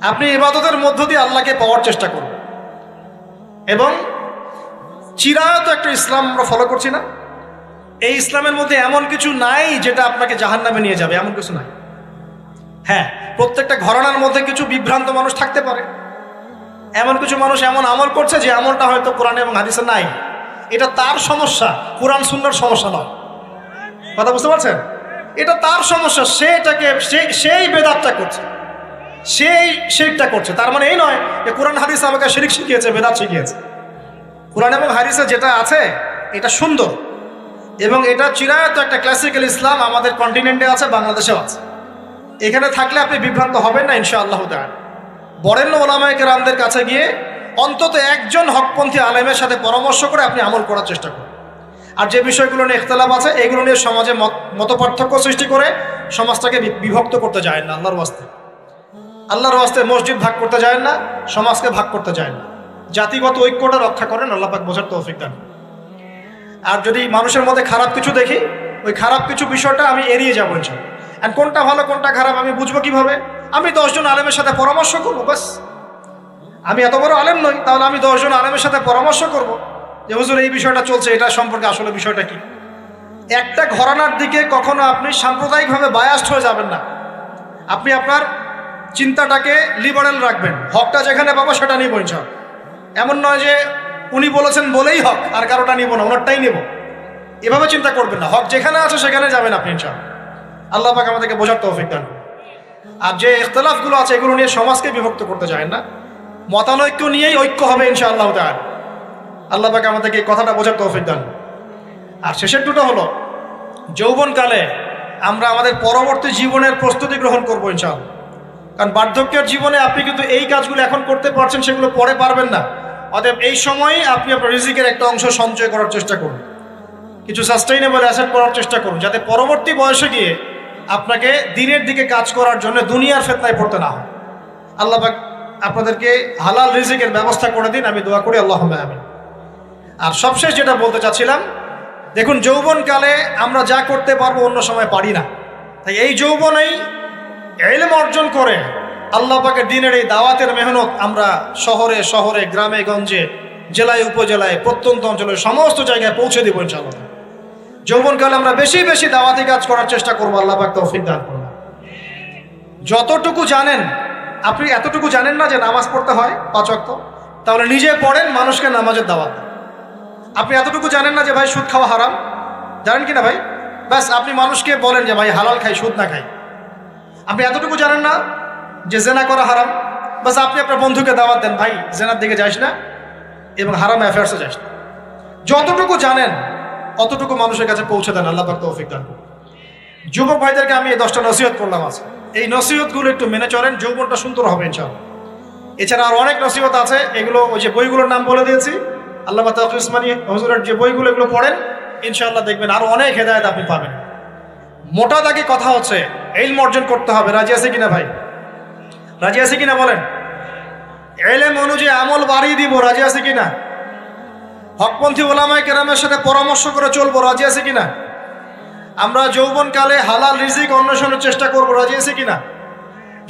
আপনি ইবাদতের মধ্য দিয়ে আল্লাহকে পাওয়ার চেষ্টা করুন। এবং চিরায়ত একটা ইসলাম আমরা ফলো করছি না? এই ইসলামের মধ্যে এমন কিছু নাই যেটা আপনাকে জাহান্নামে নিয়ে যাবে, এমন কিছু নাই। হ্যাঁ, প্রত্যেকটা ঘরানার মধ্যে কিছু বিভ্রান্ত মানুষ থাকতে পারে। এমন কিছু মানুষ এমন আমল করছে যে আমলটা হয়তো কোরআন এবং হাদিসে নাই। এটা তার সমস্যা, কোরআন সুন্নাহর সমস্যা নয়। কথা বুঝতে পারছেন? এটা তার সমস্যা। সে এটাকে সেই বেদাতটা করছে, সেই শিরকটা করছে। তার মানে এই নয় যে কোরআন হাদিস আমাকে শিরক শিখিয়েছে, বেদাত শিখিয়েছে। কোরআন এবং হাদিসে যেটা আছে এটা সুন্দর এবং এটা চিরায়ত একটা ক্লাসিক্যাল ইসলাম আমাদের কন্টিনেন্টে আছে, বাংলাদেশেও আছে। এখানে থাকলে আপনি বিভ্রান্ত হবেন না ইনশাআল্লাহ তাআলা। বরেণ্য ওলামায়ে কেরামদের কাছে গিয়ে অন্তত একজন হকপন্থী আলেমের সাথে পরামর্শ করে আপনি আমল করার চেষ্টা করুন। আর যে বিষয়গুলো নিয়ে ইখতিলাফ আছে এগুলো নিয়ে সমাজে মতপার্থক্য সৃষ্টি করে সমাজটাকে বিভক্ত করতে যায় না। আল্লাহর ওয়াস্তে মসজিদ ভাগ করতে যায় না, সমাজকে ভাগ করতে যায় না। জাতিগত ঐক্যটা রক্ষা করেন, আল্লাহ পাক বোঝার তৌফিক দান। আর যদি মানুষের মধ্যে খারাপ কিছু দেখি, ওই খারাপ কিছু বিষয়টা আমি এড়িয়ে যাবো ইনশাআল্লাহ। আর কোনটা ভালো কোনটা খারাপ আমি বুঝবো কিভাবে? আমি 10 জন আলেমের সাথে পরামর্শ করবো, বাস। আমি এত বড় আলেম নই, তাহলে আমি 10 জন আলেমের সাথে পরামর্শ করব যে হুজুর এই বিষয়টা চলছে, এটা সম্পর্কে আসলে বিষয়টা কি। একটা ঘরানার দিকে কখনো আপনি সাম্প্রদায়িকভাবে বায়াসড হয়ে যাবেন না। আপনি আপনার চিন্তাটাকে লিবারেল রাখবেন, হকটা যেখানে পাবো সেটা নিব ইনশাআল্লাহ। এমন নয় যে উনি বলেছেন বলেই হক আর কারোটা নিব না, ওনারটাই নেব, এভাবে চিন্তা করবেন না। হক যেখানে আছে সেখানে যাবেন আপনি ইনশাআল্লাহ। আল্লাহ পাক আমাদেরকে বোঝার তৌফিক দান। আর যে ইখতিলাফগুলো আছে এগুলো নিয়ে সমাজকে বিভক্ত করতে যায় না, মতানৈক্য নিয়েই ঐক্য হবে ইনশাআল্লাহ তাআলা। আল্লাহ পাক আমাদেরকে এই কথাটা বোঝার তৌফিক দান। আর শেষের দুটো হলো যৌবনকালে আমরা আমাদের পরবর্তী জীবনের প্রস্তুতি গ্রহণ করবো ইনশাআল্লাহ। কারণ বার্ধক্যের জীবনে আপনি কিন্তু এই কাজগুলো এখন করতে পারছেন, সেগুলো পরে পারবেন না। অতএব এই সময়ই আপনি আপনার রিজিকের একটা অংশ সঞ্চয় করার চেষ্টা করুন, কিছু সাস্টেইনেবল অ্যাসেট করার চেষ্টা করুন, যাতে পরবর্তী বয়সে গিয়ে আপনাকে দিনের দিকে কাজ করার জন্য দুনিয়ার ফিতনায় পড়তে না হয়। আল্লাহ পাক আপনাদেরকে হালাল রিজিকের ব্যবস্থা করে দিন, আমি দোয়া করি, আল্লাহুম্মা আমিন। আর সবশেষ যেটা বলতে চাচ্ছিলাম, দেখুন যৌবনকালে আমরা যা করতে পারবো অন্য সময় পারি না, তাই এই যৌবনেই ইলম অর্জন করে আল্লাহ পাকের দ্বীনের এই দাওয়াতের মেহনত আমরা শহরে শহরে, গ্রামে গঞ্জে, জেলায় উপজেলায়, প্রত্যন্ত অঞ্চলে সমস্ত জায়গায় পৌঁছে দেবো ইনশাআল্লাহ। যৌবনকালে আমরা বেশি বেশি দাওয়াতি কাজ করার চেষ্টা করবো, আল্লাহ পাক তৌফিক দান করুন। যতটুকু জানেন, আপনি এতটুকু জানেন না যে নামাজ পড়তে হয় 5 ওয়াক্ত, তাহলে নিজে পড়েন, মানুষকে নামাজের দাওয়াত দেন। আপনি এতটুকু জানেন না যে ভাই সুদ খাওয়া হারাম, জানেন কি না ভাই? ব্যাস আপনি মানুষকে বলেন যে ভাই হালাল খাই, সুদ না খাই। আপনি এতটুকু জানেন না যে জেনা করা হারাম, বাস আপনি আপনার বন্ধুকে দাওয়াত দেন, ভাই জেনার দিকে যাইস না এবং হারাম অ্যাফেয়ার্সে যাইস না। যতটুকু জানেন অতটুকু মানুষের কাছে পৌঁছে দেন, আল্লাহ পাক তৌফিক দান করুন। যুবক ভাইদেরকে আমি এই 10টা নসিহত করলাম আজকে, এই নসিহতগুলো একটু মেনে চলেন, যৌবনটা সুন্দর হবে ইনশাআল্লাহ। এছাড়া আর অনেক নসিহত আছে, এগুলো ওই যে বইগুলোর নাম বলে দিয়েছি, আল্লামা তাকি উসমানী হুজুরের যে বইগুলো, এগুলো পড়েন, ইনশাআল্লাহ দেখবেন আরো অনেক হেদায়েত আপনি পাবেন। মোটা দাগে কথা হচ্ছে ইলম অর্জন করতে হবে। রাজি আছে কিনা ভাই? রাজি আছে কিনা বলেন? ইলম অনুযায়ী আমল বাড়িয়ে দিব, রাজি আছে কিনা? হকপন্থী ওলামায়ে কেরামের সাথে পরামর্শ করে চলবো, রাজি আছে কিনা? আমরা যৌবনকালে হালাল রিজিক অন্বেষণের চেষ্টা করবো, রাজি আছে কিনা?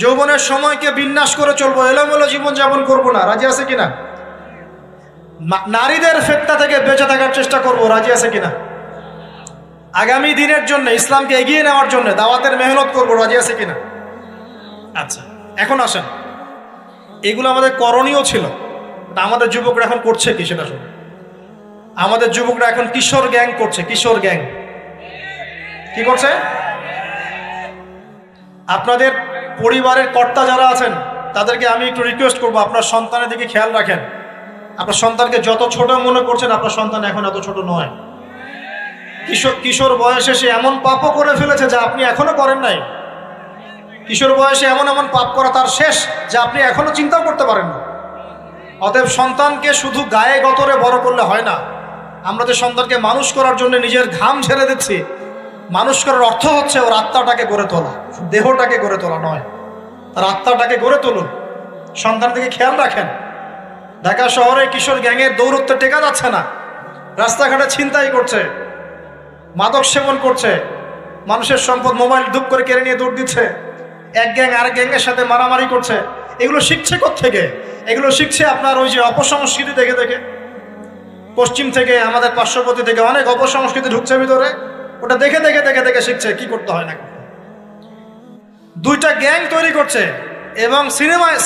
যৌবনের সময়কে বিন্যাস করে চলবো, এলোমেলো জীবন যাপন করবো না, রাজি আছে কিনা? নারীদের ফিতনা থেকে বেঁচে থাকার চেষ্টা করবো, রাজি আছে কিনা? আগামী দিনের জন্য, ইসলামকে এগিয়ে নেওয়ার জন্য দাওয়াতের মেহনত করবো, রাজি আছে কিনা? আচ্ছা, এখন আসেন, এগুলো আমাদের করণীয় ছিল, আমাদের যুবকরা এখন করছে কি সেটা শুনুন। আমাদের যুবকরা এখন কিশোর গ্যাং করছে। কিশোর গ্যাং কি করছে? আপনাদের পরিবারের কর্তা যারা আছেন তাদেরকে আমি একটু রিকোয়েস্ট করবো, আপনার সন্তানের দিকে খেয়াল রাখেন। আপনার সন্তানকে যত ছোট মনে করছেন, আপনার সন্তান এখন এত ছোট নয়। কিশোর বয়সে সে এমন পাপও করে ফেলেছে যা আপনি এখনো করেন নাই। কিশোর বয়সে এমন এমন পাপ করা তার শেষ যা আপনি এখনো চিন্তাও করতে পারেন না। অতএব সন্তানকে শুধু গায়ে গতরে বড় করলে হয় না। আমরা যে সন্তানকে মানুষ করার জন্য নিজের ঘাম ছেড়ে দিচ্ছি, মানুষ করার অর্থ হচ্ছে ওর আত্মাটাকে গড়ে তোলা, দেহটাকে গড়ে তোলা নয়, তার আত্মাটাকে গড়ে তুলুন। সন্তান থেকে খেয়াল রাখেন। ঢাকা শহরে কিশোর গ্যাংয়ের দৌরত্বে টেকা যাচ্ছে না, রাস্তাঘাটে ছিনতাই করছে, মাদক সেবন করছে, মানুষের সম্পদ মোবাইল ধুপ করে কেড়ে নিয়ে দৌড় দিচ্ছে, এক গ্যাং আরেক গ্যাংয়ের সাথে মারামারি করছে। এগুলো শিখছে কোত্থেকে? এগুলো শিখছে আপনার ওই যে অপসংস্কৃতি দেখে দেখে। পশ্চিম থেকে, আমাদের পার্শ্ববর্তী থেকে অনেক অপসংস্কৃতি ঢুকছে ভিতরে, ওটা দেখে দেখে দেখে দেখে শিখছে কি করতে হয় না করতে। দুইটা গ্যাং তৈরি করছে এবং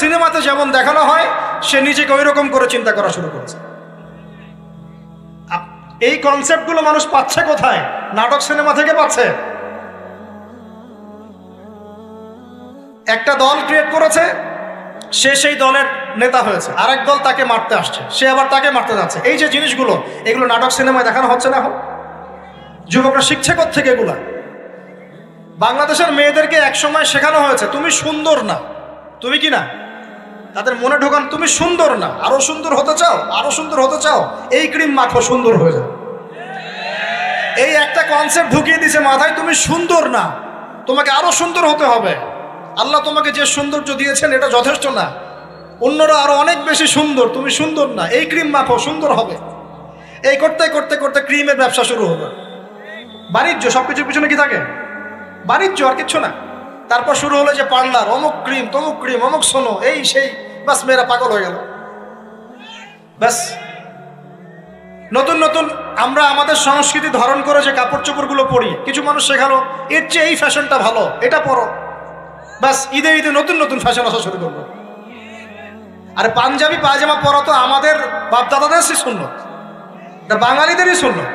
সিনেমাতে যেমন দেখানো হয় সে নিজেকে ওই রকম করে চিন্তা করা শুরু করেছে। এই কনসেপ্টগুলো মানুষ পাচ্ছে কোথায়? নাটক সিনেমা থেকে পাচ্ছে। একটা দল ক্রিয়েট করেছে, সে সেই দলের নেতা হয়েছে, আরেক দল তাকে মারতে আসছে, সে আবার তাকে মারতে যাচ্ছে। এই যে জিনিসগুলো, এগুলো নাটক সিনেমায় দেখানো হচ্ছে না এখন? যুবকরা শিখছে কোত্থেকে এগুলা? বাংলাদেশের মেয়েদেরকে একসময় শেখানো হয়েছে তুমি সুন্দর না, তুমি কি না, তাদের মনে ঢোকান তুমি সুন্দর না, আরো সুন্দর হতে চাও, আরো সুন্দর হতে চাও, এই ক্রিম মাখো, সুন্দর হয়ে যাও। এই একটা কনসেপ্ট ঢুকিয়ে দিছে মাথায়, তুমি সুন্দর না, তোমাকে আরো সুন্দর হতে হবে। আল্লাহ তোমাকে যে সৌন্দর্য দিয়েছেন এটা যথেষ্ট না, অন্যরা আরো অনেক বেশি সুন্দর, তুমি সুন্দর না, এই ক্রিম মাখো, সুন্দর হবে। এই করতে করতে করতে ক্রিমের ব্যবসা শুরু হলো। বাণিজ্য, সবকিছুর পিছনে কি থাকে? বাণিজ্য, আর কিচ্ছু না। তারপর শুরু হলো যে পার্লার, অমুক ক্রিম, তমুক ক্রিম, অমুক সোনো, এই সেই, বাস মেয়েরা পাগল হয়ে গেল। ব্যাস নতুন নতুন আমরা আমাদের সংস্কৃতি ধারণ করে যে কাপড় চোপড়গুলো পরি, কিছু মানুষ শেখালো এর চেয়ে এই ফ্যাশনটা ভালো, এটা পরো। ব্যাস ঈদে ঈদে নতুন নতুন ফ্যাশন আসা শুরু করলো। আর পাঞ্জাবি পায়জামা পরা তো আমাদের বাপ দাদাদের সুন্নত, এটা বাঙালিদেরই সুন্নত।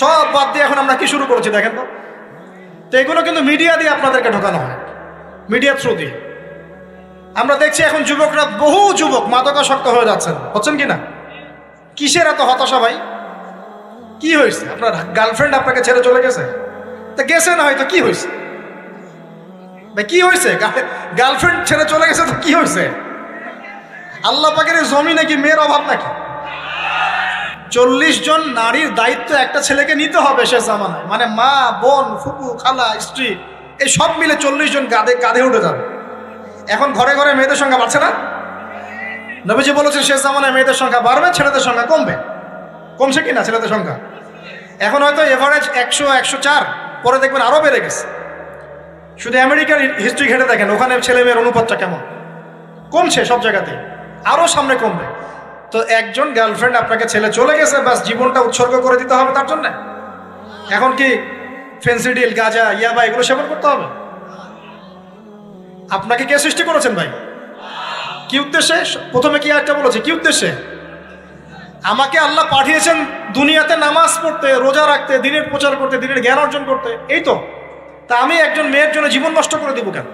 সব বাদ দিয়ে এখন আমরা কি শুরু করেছি দেখেন তো। তো এগুলো কিন্তু মিডিয়া দিয়ে আপনাদেরকে ঢোকানো হয়, মিডিয়ার থ্রু দিয়ে। আমরা দেখছি এখন যুবকরা, বহু যুবক মাদকাসক্ত হয়ে যাচ্ছেন, হচ্ছেন কি না? কিসের এত হতাশা ভাই? কি হয়েছে? আপনার গার্লফ্রেন্ড আপনাকে ছেড়ে চলে গেছে? তা গেছে না, হয়তো কি হয়েছে ভাই? কি হয়েছে? গার্লফ্রেন্ড ছেড়ে চলে গেছে তো কি হয়েছে? আল্লাহ পাকের জমি নাকি মেয়ের অভাব নাকি? 40 জন নারীর দায়িত্ব একটা ছেলেকে নিতে হবে সে জামানায়, মানে মা, বোন, ফুপু, খালা, স্ত্রী, এই সব মিলে 40 জন কাঁধে উঠে যাবে। এখন ঘরে ঘরে মেয়েদের সংখ্যা বাড়ছে না? নবীজি বলেছেন শেষ জামানায় মেয়েদের সংখ্যা বাড়বে, ছেলেদের সংখ্যা কমবে। কমছে কি না ছেলেদের সংখ্যা? এখন হয়তো এভারেজ 100, 104, পরে দেখবেন আরও বেড়ে গেছে। শুধু আমেরিকার হিস্ট্রি ঘেটে দেখেন, ওখানে ছেলে মেয়ের অনুপাতটা কেমন। কমছে সব জায়গাতে, আরও সামনে কমবে। তো একজন গার্লফ্রেন্ড আপনাকে ছেলে চলে গেছে, ব্যাস জীবনটা উৎসর্গ করে দিতে হবে তার জন্য? এখন কি ফেন্সিডিল, গাঁজা, ইয়াবা এগুলো সেবন করতে হবে? আপনাকে কে সৃষ্টি করেছেন ভাই? কি উদ্দেশ্যে? প্রথমে কি একটা বলেছে, কি উদ্দেশ্যে? আমাকে আল্লাহ পাঠিয়েছেন দুনিয়াতে নামাজ পড়তে, রোজা রাখতে, দিনের প্রচার করতে, দিনের জ্ঞান অর্জন করতে, এই তো। তা আমি একজন মেয়ের জন্য জীবন নষ্ট করে দিব কেন?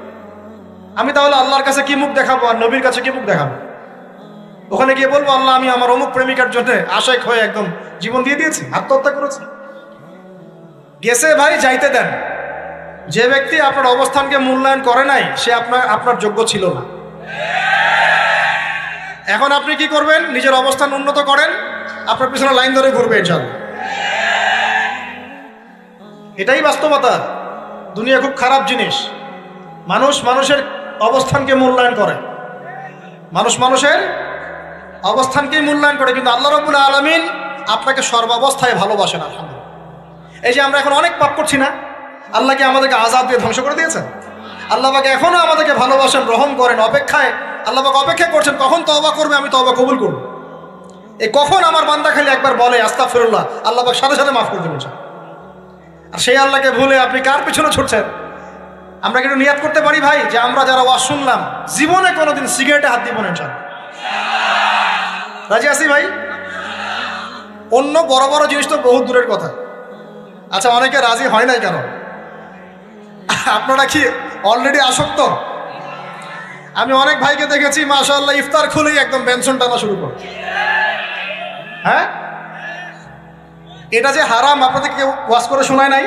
আমি তাহলে আল্লাহর কাছে কি মুখ দেখাবো আর নবীর কাছে কি মুখ দেখাবো? ওখানে গিয়ে বলবো আল্লাহ আমি আমার অমুক প্রেমিকার জন্য আশায় হয়ে একদম জীবন দিয়ে দিয়েছি, আত্মহত্যা করেছি? গেছে ভাই, যাইতে দেন। যে ব্যক্তি আপনার অবস্থানকে মূল্যায়ন করে নাই সে আপনার যোগ্য ছিল না। এখন আপনি কি করবেন? নিজের অবস্থান উন্নত করেন, আপনার পিছনে লাইন ধরে ঘুরবে ইনশাআল্লাহ। এটাই বাস্তবতা। দুনিয়া খুব খারাপ জিনিস। মানুষ মানুষের অবস্থানকে মূল্যায়ন করে, মানুষ মানুষের অবস্থানকেই মূল্যায়ন করে, কিন্তু আল্লাহ রাব্বুল আলামিন আপনাকে সর্বাবস্থায় ভালোবাসেন। আলহামদুলিল্লাহ। এই যে আমরা এখন অনেক পাপ করছি না, আল্লাহ কি আমাদেরকে আযাব দিয়ে ধ্বংস করে দিয়েছেন? আল্লাহ পাক এখনো আমাদেরকে ভালোবাসেন, রহম করেন, অপেক্ষায় আল্লাহ পাক অপেক্ষা করছেন কখন তওবা করবে, আমি তওবা কবুল করব। এই কখন আমার বান্দা খালি একবার বলে আস্তাগফিরুল্লাহ, আল্লাহ পাক সাথে সাথে মাফ করে দেবেন। আর সেই আল্লাহকে ভুলে আপনি কার পিছনে ছুটছেন? আমরা কিন্তু নিয়াত করতে পারি ভাই যে আমরা যারা ওয়াজ শুনলাম জীবনে কোনোদিন সিগারেটে হাত দিব না ইনশাআল্লাহ। রাজি আছি ভাই? অন্য বড় বড় জিনিস তো বহুত দূরের কথা। আচ্ছা, অনেকে রাজি হয় নাই কেন? আপনারা কি অলরেডি আসক্ত? আমি অনেক ভাইকে দেখেছি মাশাআল্লাহ ইফতার খুলেই একদম বেনসন টানা শুরু করে। হ্যাঁ, এটা যে হারাম আপনাদের কেউ ওয়াজ করে শোনায় নাই?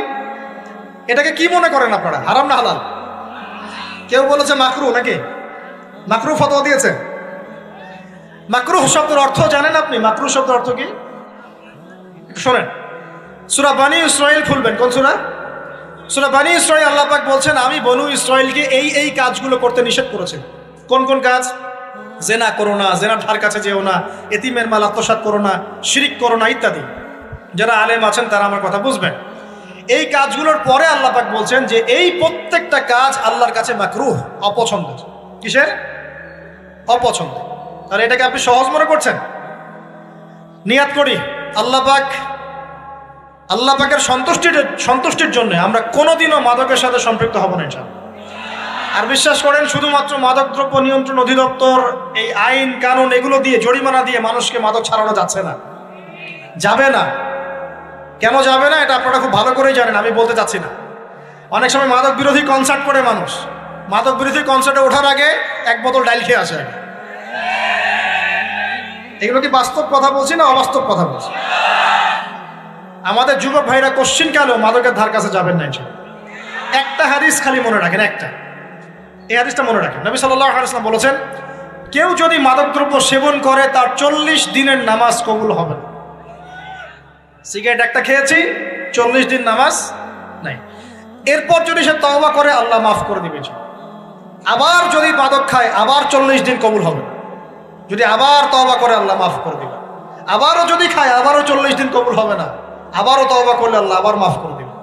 এটাকে কি মনে করেন আপনারা, হারাম না হালাল? কেউ বলেছে মাকরু, নাকি মাকরু ফতোয়া দিয়েছে? মাকরুহ শব্দের অর্থ জানেন আপনি? মাকরুহ শব্দের অর্থ কি শোনেন। সূরা বনী ইসরাইল খুলবেন। কোন সূরা? সূরা বনী ইসরাইল। আল্লাহ পাক বলছেন আমি বনু ইসরাইলকে এই কাজগুলো করতে নিষেধ করেছি। কোন কোন কাজ? জেনা করো না, জেনার ধার কাছে যেও না, এতিমের মাল আত্মসাৎ করো না, শিরিক করো না ইত্যাদি। যারা আলেম আছেন তারা আমার কথা বুঝবেন। এই কাজগুলোর পরে আল্লাহ পাক বলছেন যে এই প্রত্যেকটা কাজ আল্লাহর কাছে মাকরুহ, অপছন্দের। কিসের? অপছন্দ। তাহলে এটাকে আপনি সহজ মনে করছেন? নিয়াত করি আল্লাহ পাকের সন্তুষ্টির জন্য আমরা কোনোদিনও মাদকের সাথে সম্পৃক্ত হব না ইনশাআল্লাহ। আর বিশ্বাস করেন, শুধুমাত্র মাদকদ্রব্য নিয়ন্ত্রণ অধিদপ্তর এই আইন কানুন এগুলো দিয়ে, জরিমানা দিয়ে মানুষকে মাদক ছাড়ানো যাচ্ছে না, যাবে না। কেন যাবে না এটা আপনারা খুব ভালো করেই জানেন, আমি বলতে চাচ্ছি না। অনেক সময় মাদক বিরোধী কনসার্ট করে মানুষ, মাদক বিরোধী কনসার্টে ওঠার আগে এক বোতল ডাইল খেয়ে আসে। এগুলো কি বাস্তব কথা বলছি না অবাস্তব কথা বলছি? আমাদের যুবক ভাইরা কোশ্চিন কালেও মাদকের ধার কাছে যাবেন না ইনশাআল্লাহ। একটা হাদিস খালি মনে রাখেন, একটা, এই হাদিসটা মনে রাখেন। নবী সাল্লাল্লাহু আলাইহি ওয়াসাল্লাম বলেছেন কেউ যদি মাদকদ্রব্য সেবন করে তার 40 দিনের নামাজ কবুল হবে না। সিগারেট একটা খেয়েছি, 40 দিন নামাজ নাই। এরপর যদি সে তওবা করে আল্লাহ মাফ করে দিবে। আবার যদি মাদক খায় আবার 40 দিন কবুল হবে। যদি আবার তওবা করে আল্লাহ মাফ করে দিবে। আবারও যদি খায় আবারও 40 দিন কবুল হবে না। আবারও তওবা করলে আল্লাহ আবার মাফ করে দিবে।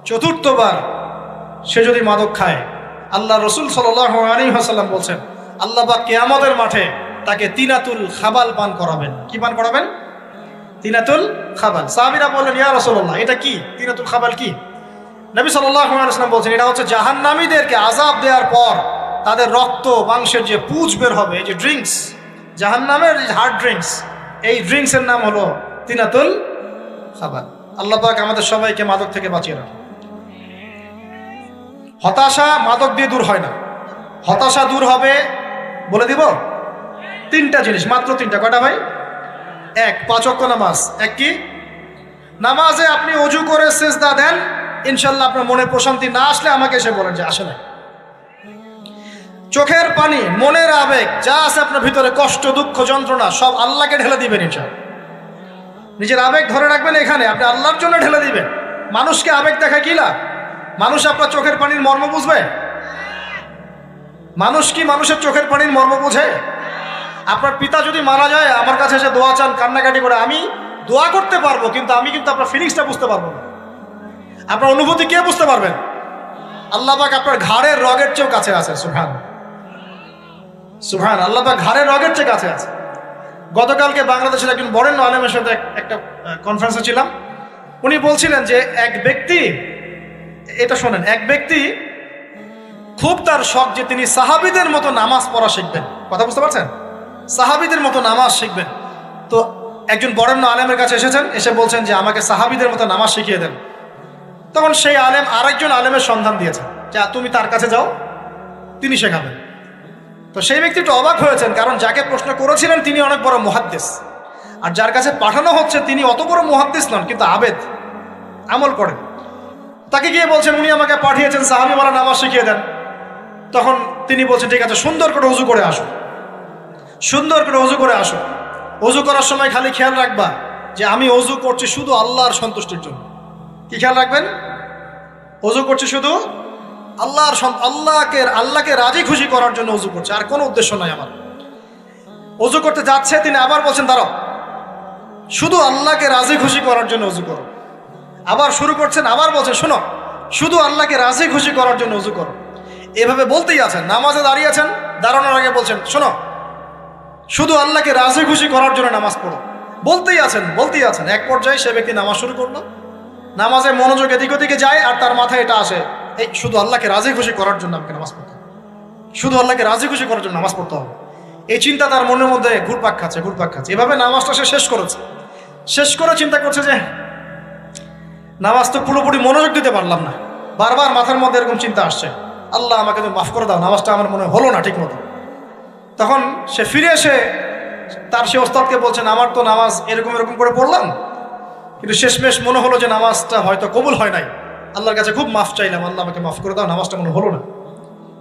চতুর্থবার সে যদি মাদক খায়, আল্লাহ রসুল সাল্লাল্লাহু আলাইহি ওয়াসাল্লাম বলছেন আল্লাহ পাক কিয়ামতের মাঠে তাকে তিনাতুল খাবাল পান করাবেন। কি পান করাবেন? তিনাতুল খাবাল। সাহাবীরা বললেন ইয়া রাসূলুল্লাহ এটা কি? তিনাতুল খাবাল কি? নবী সাল্লাল্লাহু আলাইহি ওয়াসাল্লাম বলছেন এটা হচ্ছে জাহান্নামীদেরকে আযাব দেওয়ার পর তাদের রক্ত মাংসের যে পুঁজ বের হবে, এই যে ড্রিঙ্কস, জাহান্নামের হার্ড ড্রিঙ্কস, এই ড্রিঙ্কসের নাম হলো তিনাতুল খাবাল। আল্লাহ পাক আমাদের সবাইকে মাদক থেকে বাঁচিয়ে রাখুন। হতাশা মাদক দিয়ে দূর হয় না। হতাশা দূর হবে বলে দিব 3টা জিনিস, মাত্র 3টা। কয়টা ভাই? 1, 5 ওয়াক্ত নামাজ। এক কি? নামাজে আপনি ওযু করে সিজদা দেন, ইনশাআল্লাহ আপনার মনে প্রশান্তি না আসলে আমাকে এসে বলেন যে আসে না। চোখের পানি, মনের আবেগ যা আছে আপনার ভিতরে, কষ্ট, দুঃখ, যন্ত্রণা সব আল্লাহকে ঢেলে দিবেন ইনশাআল্লাহ। নিজের আবেগ ধরে রাখবেন এখানে, আপনি আল্লাহর জন্য ঢেলে দিবেন। মানুষকে আবেগ দেখা কি লাভ? মানুষ আপনার চোখের পানির মর্ম বুঝবে? মানুষ কি মানুষের চোখের পানির মর্ম বোঝে? আপনার পিতা যদি মারা যায়, আমার কাছে এসে দোয়া চান কান্নাকাটি করে, আমি দোয়া করতে পারবো, কিন্তু আমি কিন্তু আপনার ফিলিংসটা বুঝতে পারবো না। আপনার অনুভূতি কে বুঝতে পারবেন? আল্লাহ পাক আপনার ঘাড়ের রগের চেয়েও কাছে আছে। সুবহান সুবহান, আল্লাহ পাক ঘাড়ের রগের চেয়ে কাছে আছে। গতকালকে বাংলাদেশের একজন বরেণ্য আলেমের সাথে একটা কনফারেন্সে ছিলাম। উনি বলছিলেন যে এক ব্যক্তি, এটা শোনেন, এক ব্যক্তি খুব তার শখ যে তিনি সাহাবীদের মতো নামাজ পড়া শিখবেন। কথা বুঝতে পারছেন? সাহাবীদের মতো নামাজ শিখবেন। তো একজন বরেণ্য আলেমের কাছে এসেছেন, এসে বলছেন যে আমাকে সাহাবীদের মতো নামাজ শিখিয়ে দেন। তখন সেই আলেম আরেকজন আলেমের সন্ধান দিয়েছেন, যা তুমি তার কাছে যাও, তিনি শেখাবেন। তো সেই ব্যক্তি একটু অবাক হয়েছেন, কারণ যাকে প্রশ্ন করেছিলেন তিনি অনেক বড় মুহাদ্দিস, আর যার কাছে পাঠানো হচ্ছে তিনি অত বড় মুহাদ্দিস নন, কিন্তু আবেদ, আমল করেন। তাকে গিয়ে বলছেন উনি আমাকে পাঠিয়েছেন সাহাবীওয়ালা নামাজ শিখিয়ে দেন। তখন তিনি বলছেন ঠিক আছে, সুন্দর করে ওযু করে আসো, সুন্দর করে ওযু করে আসো। ওযু করার সময় খালি খেয়াল রাখবা যে আমি ওযু করছি শুধু আল্লাহর সন্তুষ্টির জন্য। কি খেয়াল রাখবেন? ওযু করছি শুধু আল্লাহকে রাজি খুশি করার জন্য ওযু করছে, আর কোনো উদ্দেশ্য নাই আমার। ওযু করতে যাচ্ছে, তিনি আবার বলছেন দাঁড়াও, শুধু আল্লাহকে রাজি খুশি করার জন্য ওযু করো। আবার শুরু করছেন, আবার বলছেন শোনো, শুধু আল্লাহকে রাজি খুশি করার জন্য ওযু করো। এভাবে বলতেই আছেন। নামাজে দাঁড়িয়েছেন, দাঁড়ানোর আগে বলছেন শোনো, শুধু আল্লাহকে রাজি খুশি করার জন্য নামাজ পড়ো। বলতেই আছেন, বলতেই আছেন। এক পর্যায়ে সে ব্যক্তি নামাজ শুরু করলো, নামাজে মনোযোগ এদিক ওদিকে যায়, আর তার মাথায় এটা আসে, এই শুধু আল্লাহকে রাজি খুশি করার জন্য আমাকে নামাজ পড়তে হবে, শুধু আল্লাহকে রাজি খুশি করার জন্য নামাজ পড়তে হবে। এই চিন্তা তার মনের মধ্যে ঘুরপাক খাচ্ছে, ঘুরপাক খাচ্ছে। এভাবে নামাজটা সে শেষ করেছে। শেষ করে চিন্তা করছে যে নামাজ তো পুরোপুরি মনোযোগ দিতে পারলাম না। বারবার মাথার মধ্যে এরকম চিন্তা আসছে, আল্লাহ আমাকে তুমি মাফ করে দাও, নামাজটা আমার মনে হলো না ঠিক মতো। তখন সে ফিরে এসে তার সে ওস্তাদকে বলছেন আমার তো নামাজ এরকম এরকম করে পড়লাম, কিন্তু শেষমেশ মনে হলো যে নামাজটা হয়তো কবুল হয় নাই, আল্লাহর কাছে খুব মাফ চাইলাম, আল্লাহ আমাকে মাফ করে দাও, নামাজটা মনে হলো না।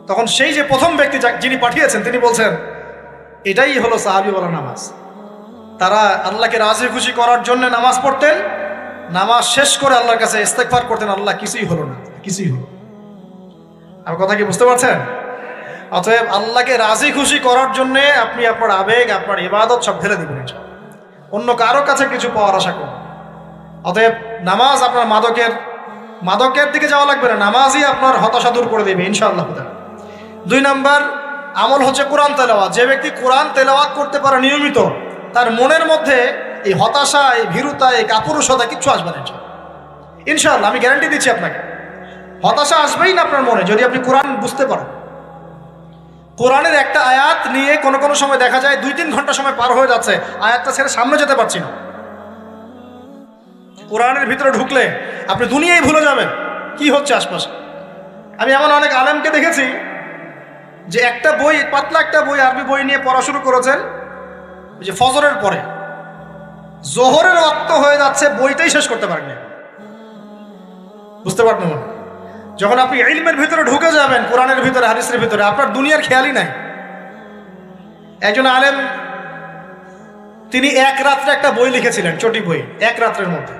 তখন সেই যে প্রথম ব্যক্তি যিনি পাঠিয়েছেন তিনি বলছেন এটাই হলো সাহাবীওয়ালা নামাজ। তারা আল্লাহকে রাজি খুশি করার জন্য নামাজ পড়তেন, নামাজ শেষ করে আল্লাহর কাছে ইস্তেগফার করতেন, আল্লাহ কিছুই হলো না, কিছুই হলো। আমার কথা কি বুঝতে পারছেন? অতএব আল্লাহকে রাজি খুশি করার জন্য আপনি আপনার আবেগ, আপনার ইবাদত সব ঢেলে দিবেন, অন্য কারো কাছে কিছু পাওয়ার আশা করুন। অতএব নামাজ আপনার মাদকের দিকে যাওয়া লাগবে না, নামাজই আপনার হতাশা দূর করে দেবে ইনশাআল্লাহ। 2 নাম্বার আমল হচ্ছে কোরআন তেলাওয়াত। যে ব্যক্তি কোরআন তেলাওয়াত করতে পারে নিয়মিত, তার মনের মধ্যে এই হতাশা, এই ভীরুতা, এই কাপুরুষতা কিচ্ছু আসবে না ইনশাআল্লাহ। আমি গ্যারান্টি দিচ্ছি আপনাকে, হতাশা আসবেই না আপনার মনে যদি আপনি কোরআন বুঝতে পারেন। কোরআনের একটা আয়াত নিয়ে কোনো সময় দেখা যায় 2-3 ঘন্টা সময় পার হয়ে যাচ্ছে, আয়াতটা ছেড়ে সামনে যেতে পারছি না। কোরআনের ভিতরে ঢুকলে আপনি দুনিয়ায় ভুলে যাবেন কি হচ্ছে আশপাশে। আমি এমন অনেক আলেমকে দেখেছি যে একটা বই, পাতলা একটা বই, আরবি বই নিয়ে পড়া শুরু করেছেন, যে ফজরের পরে জোহরের ওয়াক্ত হয়ে যাচ্ছে, বইটাই শেষ করতে পারেননি। বুঝতে পারবেন? যখন আপনি ইলমের ভিতরে ঢুকে যাবেন, কোরআনের ভিতরে, হাদিসের ভিতরে, আপনার দুনিয়ার খেয়ালই নাই। একজন আলেম তিনি এক রাত্রে একটা বই লিখেছিলেন, চটি বই, এক রাত্রের মধ্যে।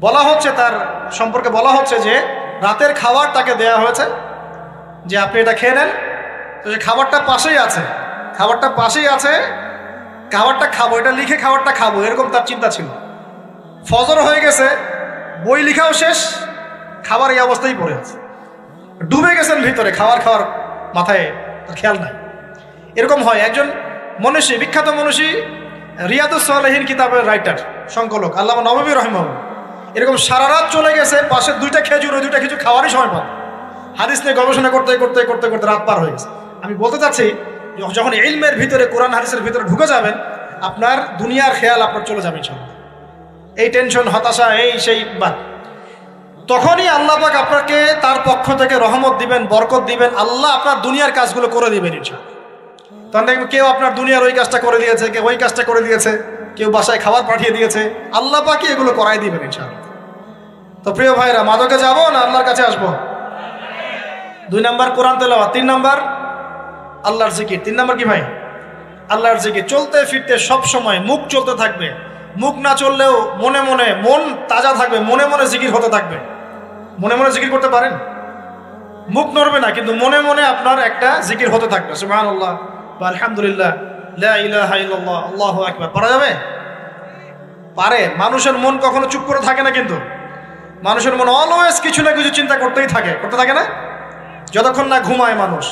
বলা হচ্ছে তার সম্পর্কে বলা হচ্ছে যে রাতের খাবার তাকে দেয়া হয়েছে যে আপনি এটা খেয়ে নেন। তো সে খাবারটা পাশেই আছে, খাবারটা খাবো, এটা লিখে খাবারটা খাবো, এরকম তার চিন্তা ছিল। ফজর হয়ে গেছে, বই লিখাও শেষ, খাবার এই অবস্থায় পড়ে আছে, ডুবে গেছেন ভিতরে, খাওয়ার মাথায় তার খেয়াল নাই। এরকম হয়। একজন মনীষী, বিখ্যাত মনীষী, রিয়াদুস সালেহীন কিতাবের রাইটার, সংকলক আল্লামা নববী রাহিমাহুল্লাহ, এরকম সারা রাত চলে গেছে, পাশে 2টা খেজুর, ওই 2টা খেজুর খাওয়ারই সময় পান, হাদিস নিয়ে গবেষণা করতে করতে করতে করতে রাত পার হয়ে গেছে। আমি বলতে চাচ্ছি, যখন ইলমের ভিতরে, কোরআন হাদিসের ভিতরে ঢুকে যাবেন, আপনার দুনিয়ার খেয়াল আপনার চলে যাবে ইনশাআল্লাহ। এই টেনশন, হতাশা, এই সেই বাদ, তখনই আল্লাহ পাক আপনাকে তার পক্ষ থেকে রহমত দিবেন, বরকত দিবেন, আল্লাহ আপনার দুনিয়ার কাজগুলো করে দিবেন ইনশাআল্লাহ। তখন দেখবেন কেউ আপনার দুনিয়ার ওই কাজটা করে দিয়েছে, কেউ ওই কাজটা করে দিয়েছে, কেউ বাসায় খাবার পাঠিয়ে দিয়েছে, আল্লাহ পাকই এগুলো করাই দিবেন ইনশাআল্লাহ। তো প্রিয় ভাইরা, মাদকে যাব না আল্লাহর কাছে আসবো? 2 নাম্বার কোরআন তেলাওয়াত, 3 নাম্বার আল্লাহর জিকির। 3 নাম্বার কি ভাই? আল্লাহর জিকির। চলতে ফিরতে সব সময় মুখ চলতে থাকবে, মুখ না চললেও মনে মনে মন তাজা থাকবে, মনে মনে জিকির হতে থাকবে। মনে মনে জিকির করতে পারেন? মুখ নড়বে না, কিন্তু মনে মনে আপনার একটা জিকির হতে থাকবে, সুবহানাল্লাহ বা আলহামদুলিল্লাহ, লা ইলাহা ইল্লাল্লাহ, আল্লাহু আকবার। পারা যাবে? পারে। মানুষের মন কখনো চুপ করে থাকে না, কিন্তু মানুষের মন অলওয়েজ কিছু না কিছু চিন্তা করতেই থাকে, করতে থাকে না, যতক্ষণ না ঘুমায় মানুষ।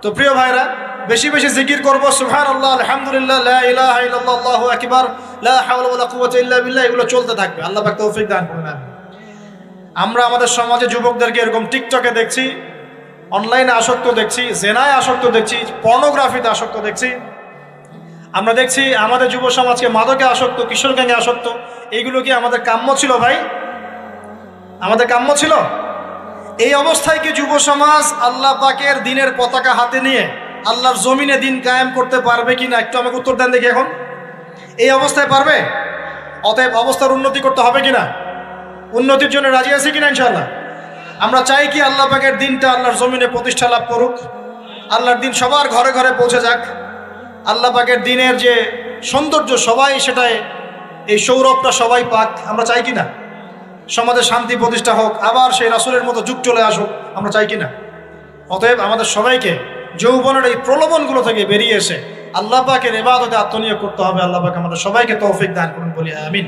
তো প্রিয় ভাইরা, বেশি বেশি জিকির করবো, সুবহানাল্লাহ, আলহামদুলিল্লাহ, লা ইলাহা ইল্লাল্লাহ, আল্লাহু আকবার, লা হাওলা ওয়ালা কুওয়াতা ইল্লা বিল্লাহ, এগুলো চলতে থাকবে। আল্লাহ পাক তৌফিক দান করুন। আমরা আমাদের সমাজে যুবকদেরকে এরকম টিকটকে দেখছি, অনলাইনে আসক্ত দেখছি, জেনায় আসক্ত দেখছি, পর্নোগ্রাফিতে আসক্ত দেখছি। আমরা দেখছি আমাদের যুব সমাজকে মাদকে আসক্ত, কিশোর গ্যাংয়ে আসক্ত। এইগুলো কি আমাদের কাম্য ছিল ভাই? আমাদের কাম্য ছিল? এই অবস্থায় কি যুব সমাজ আল্লাহ পাকের দিনের পতাকা হাতে নিয়ে আল্লাহর জমিনে দিন কায়েম করতে পারবে কিনা, একটু আমাকে উত্তর দেন দেখি। এখন এই অবস্থায় পারবে? অতএব অবস্থার উন্নতি করতে হবে কিনা? উন্নতির জন্য রাজি আছি কিনা ইনশাআল্লাহ? আমরা চাই কি আল্লাহ পাকের দিনটা আল্লাহর জমিনে প্রতিষ্ঠা লাভ করুক, আল্লাহর দিন সবার ঘরে ঘরে পৌঁছে যাক, আল্লাহ পাকের দিনের যে সৌন্দর্য সবাই সেটাই, এই সৌরভটা সবাই পাক। আমরা চাই কিনা? সমাজে শান্তি প্রতিষ্ঠা হোক, আবার সেই রাসূলের মতো যুগ চলে আসুক, আমরা চাই কিনা? অতএব আমাদের সবাইকে যৌবনের এই প্রলোভনগুলো থেকে বেরিয়ে এসে আল্লাহ পাকের ইবাদতে আত্মনিয়োগ করতে হবে। আল্লাহ পাক আমাদের সবাইকে তৌফিক দান করুন, বলি আমিন।